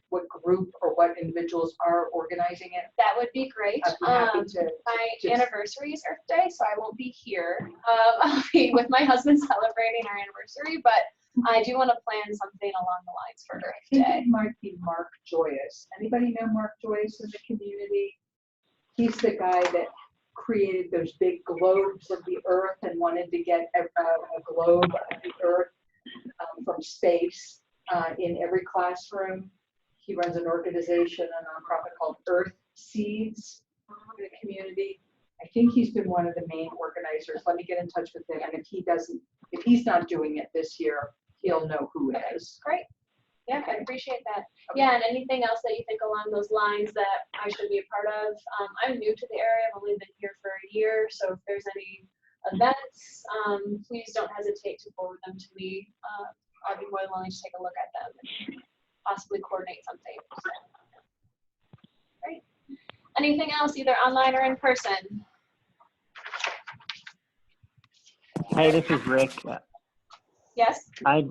what group or what individuals are organizing it? That would be great. I'd be happy to. My anniversary is Earth Day, so I won't be here. I'll be with my husband celebrating our anniversary, but I do want to plan something along the lines for Earth I think Day. it might be Mark Joyce. Anybody know Mark Joyce in the community? He's the guy that created those big globes of the Earth and wanted to get a globe of the Earth from space in every classroom. He runs an organization, a nonprofit called Earth Seeds in the community. I think he's been one of the main organizers. Let me get in touch with him, and if he's not doing it this year, he'll know who it is. Great. Yeah, I appreciate that. Okay. Yeah, and anything else that you think along those lines that I should be a part of? I'm new to the area. I've only been here for a year, so if there's any events, please don't hesitate to forward them to me. I'd be more than willing to take a look at them and possibly coordinate something. So, great. Anything else, either online or in person? Hey, this is Rick. Yes? I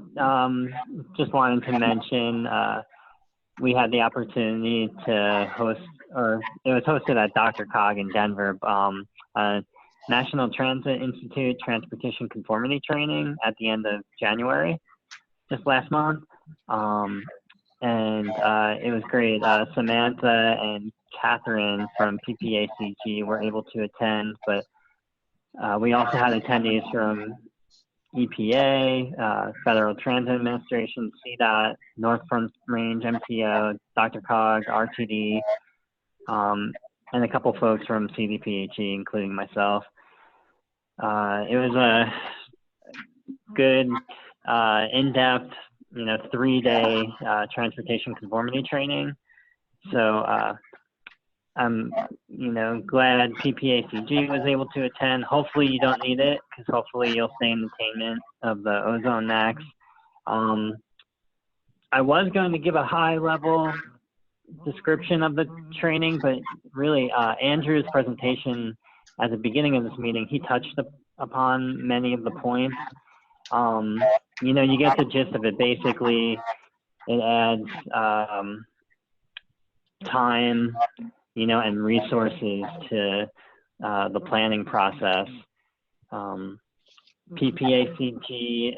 just wanted to mention we had the opportunity to host, or it was hosted at CAPCOG in Denver, National Transit Institute Transportation Conformity Training at the end of January, just last month. And it was great. Samantha and Catherine from PPACG were able to attend, but we also had attendees from EPA, Federal Transit Administration, CDOT, North Front Range, MTO, DRCOG, RTD, and a couple folks from CDPHE, including myself. It was a good, in-depth, 3-day transportation conformity training. So I'm, glad PPACG was able to attend. Hopefully you don't need it, because hopefully you'll stay in attainment of the ozone max. I was going to give a high-level description of the training, but really Andrew's presentation at the beginning of this meeting, he touched upon many of the points. You get the gist of it. Basically, it adds time, and resources to the planning process. PPACG,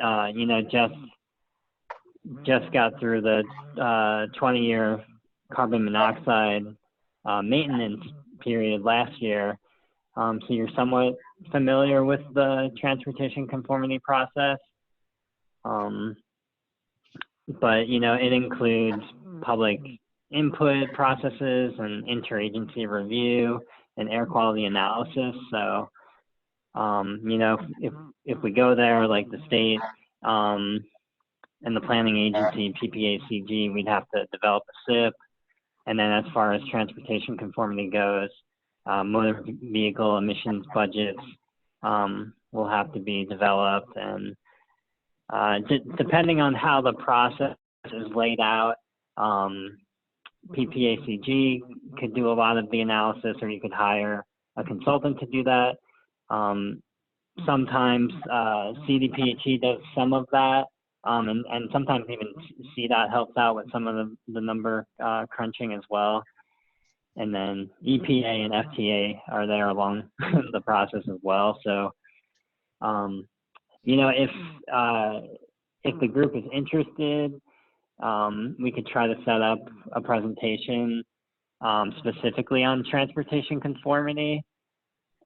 just got through the 20-year carbon monoxide maintenance period last year. So you're somewhat familiar with the transportation conformity process. But, it includes public input processes and interagency review and air quality analysis. So, if we go there, like the state and the planning agency, PPACG, we'd have to develop a SIP. And then as far as transportation conformity goes, motor vehicle emissions budgets will have to be developed. And depending on how the process is laid out, PPACG could do a lot of the analysis, or you could hire a consultant to do that. Sometimes CDPHE does some of that, and sometimes even CDOT helps out with some of the number crunching as well. And then EPA and FTA are there along the process as well. So, if the group is interested, we could try to set up a presentation specifically on transportation conformity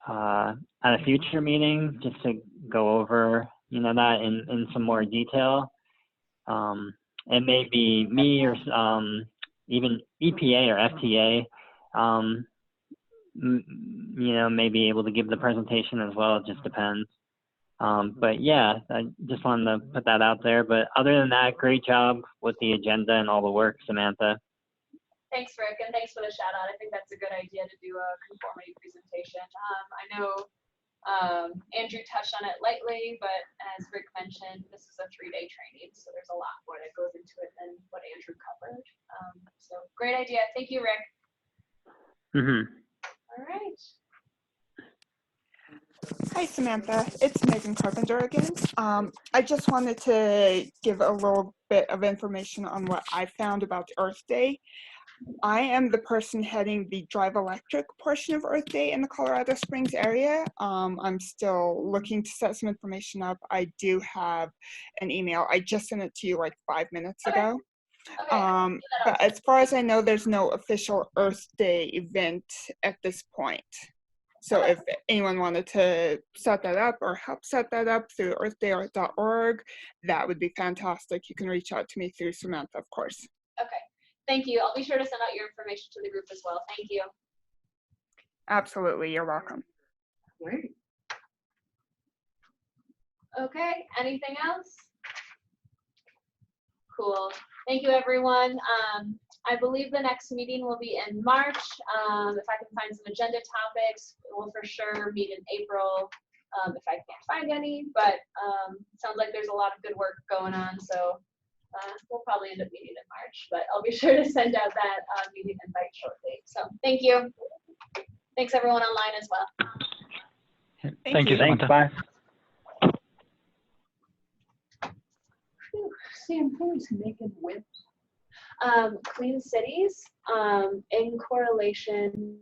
at a future meeting, just to go over, that in some more detail. It may be me or even EPA or FTA, may be able to give the presentation as well. It just depends. But yeah, I just wanted to put that out there. But other than that, great job with the agenda and all the work, Samantha. Thanks, Rick, and thanks for the shout out. I think that's a good idea to do a conformity presentation. I know Andrew touched on it lightly, but as Rick mentioned, this is a 3-day training, so there's a lot more that goes into it than what Andrew covered. So great idea. Thank you, Rick. All right. Hi, Samantha. It's Megan Carpenter again. I just wanted to give a little bit of information on what I found about Earth Day. I am the person heading the Drive Electric portion of Earth Day in the Colorado Springs area. I'm still looking to set some information up. I do have an email. I just sent it to you like 5 minutes ago. But as far as I know, there's no official Earth Day event at this point. So if anyone wanted to set that up or help set that up through earthday.org, that would be fantastic. You can reach out to me through Samantha, of course. Okay, thank you. I'll be sure to send out your information to the group as well. Thank you. Absolutely, you're welcome. Great. Okay, anything else? Cool. Thank you, everyone. I believe the next meeting will be in March. If I can find some agenda topics, we'll for sure meet in April if I can't find any, but it sounds like there's a lot of good work going on, so we'll probably end up meeting in March, but I'll be sure to send out that meeting invite shortly. So thank you. Thanks everyone online as well. Thank you, Samantha. Bye. Sam, who is Megan with? Clean Cities in correlation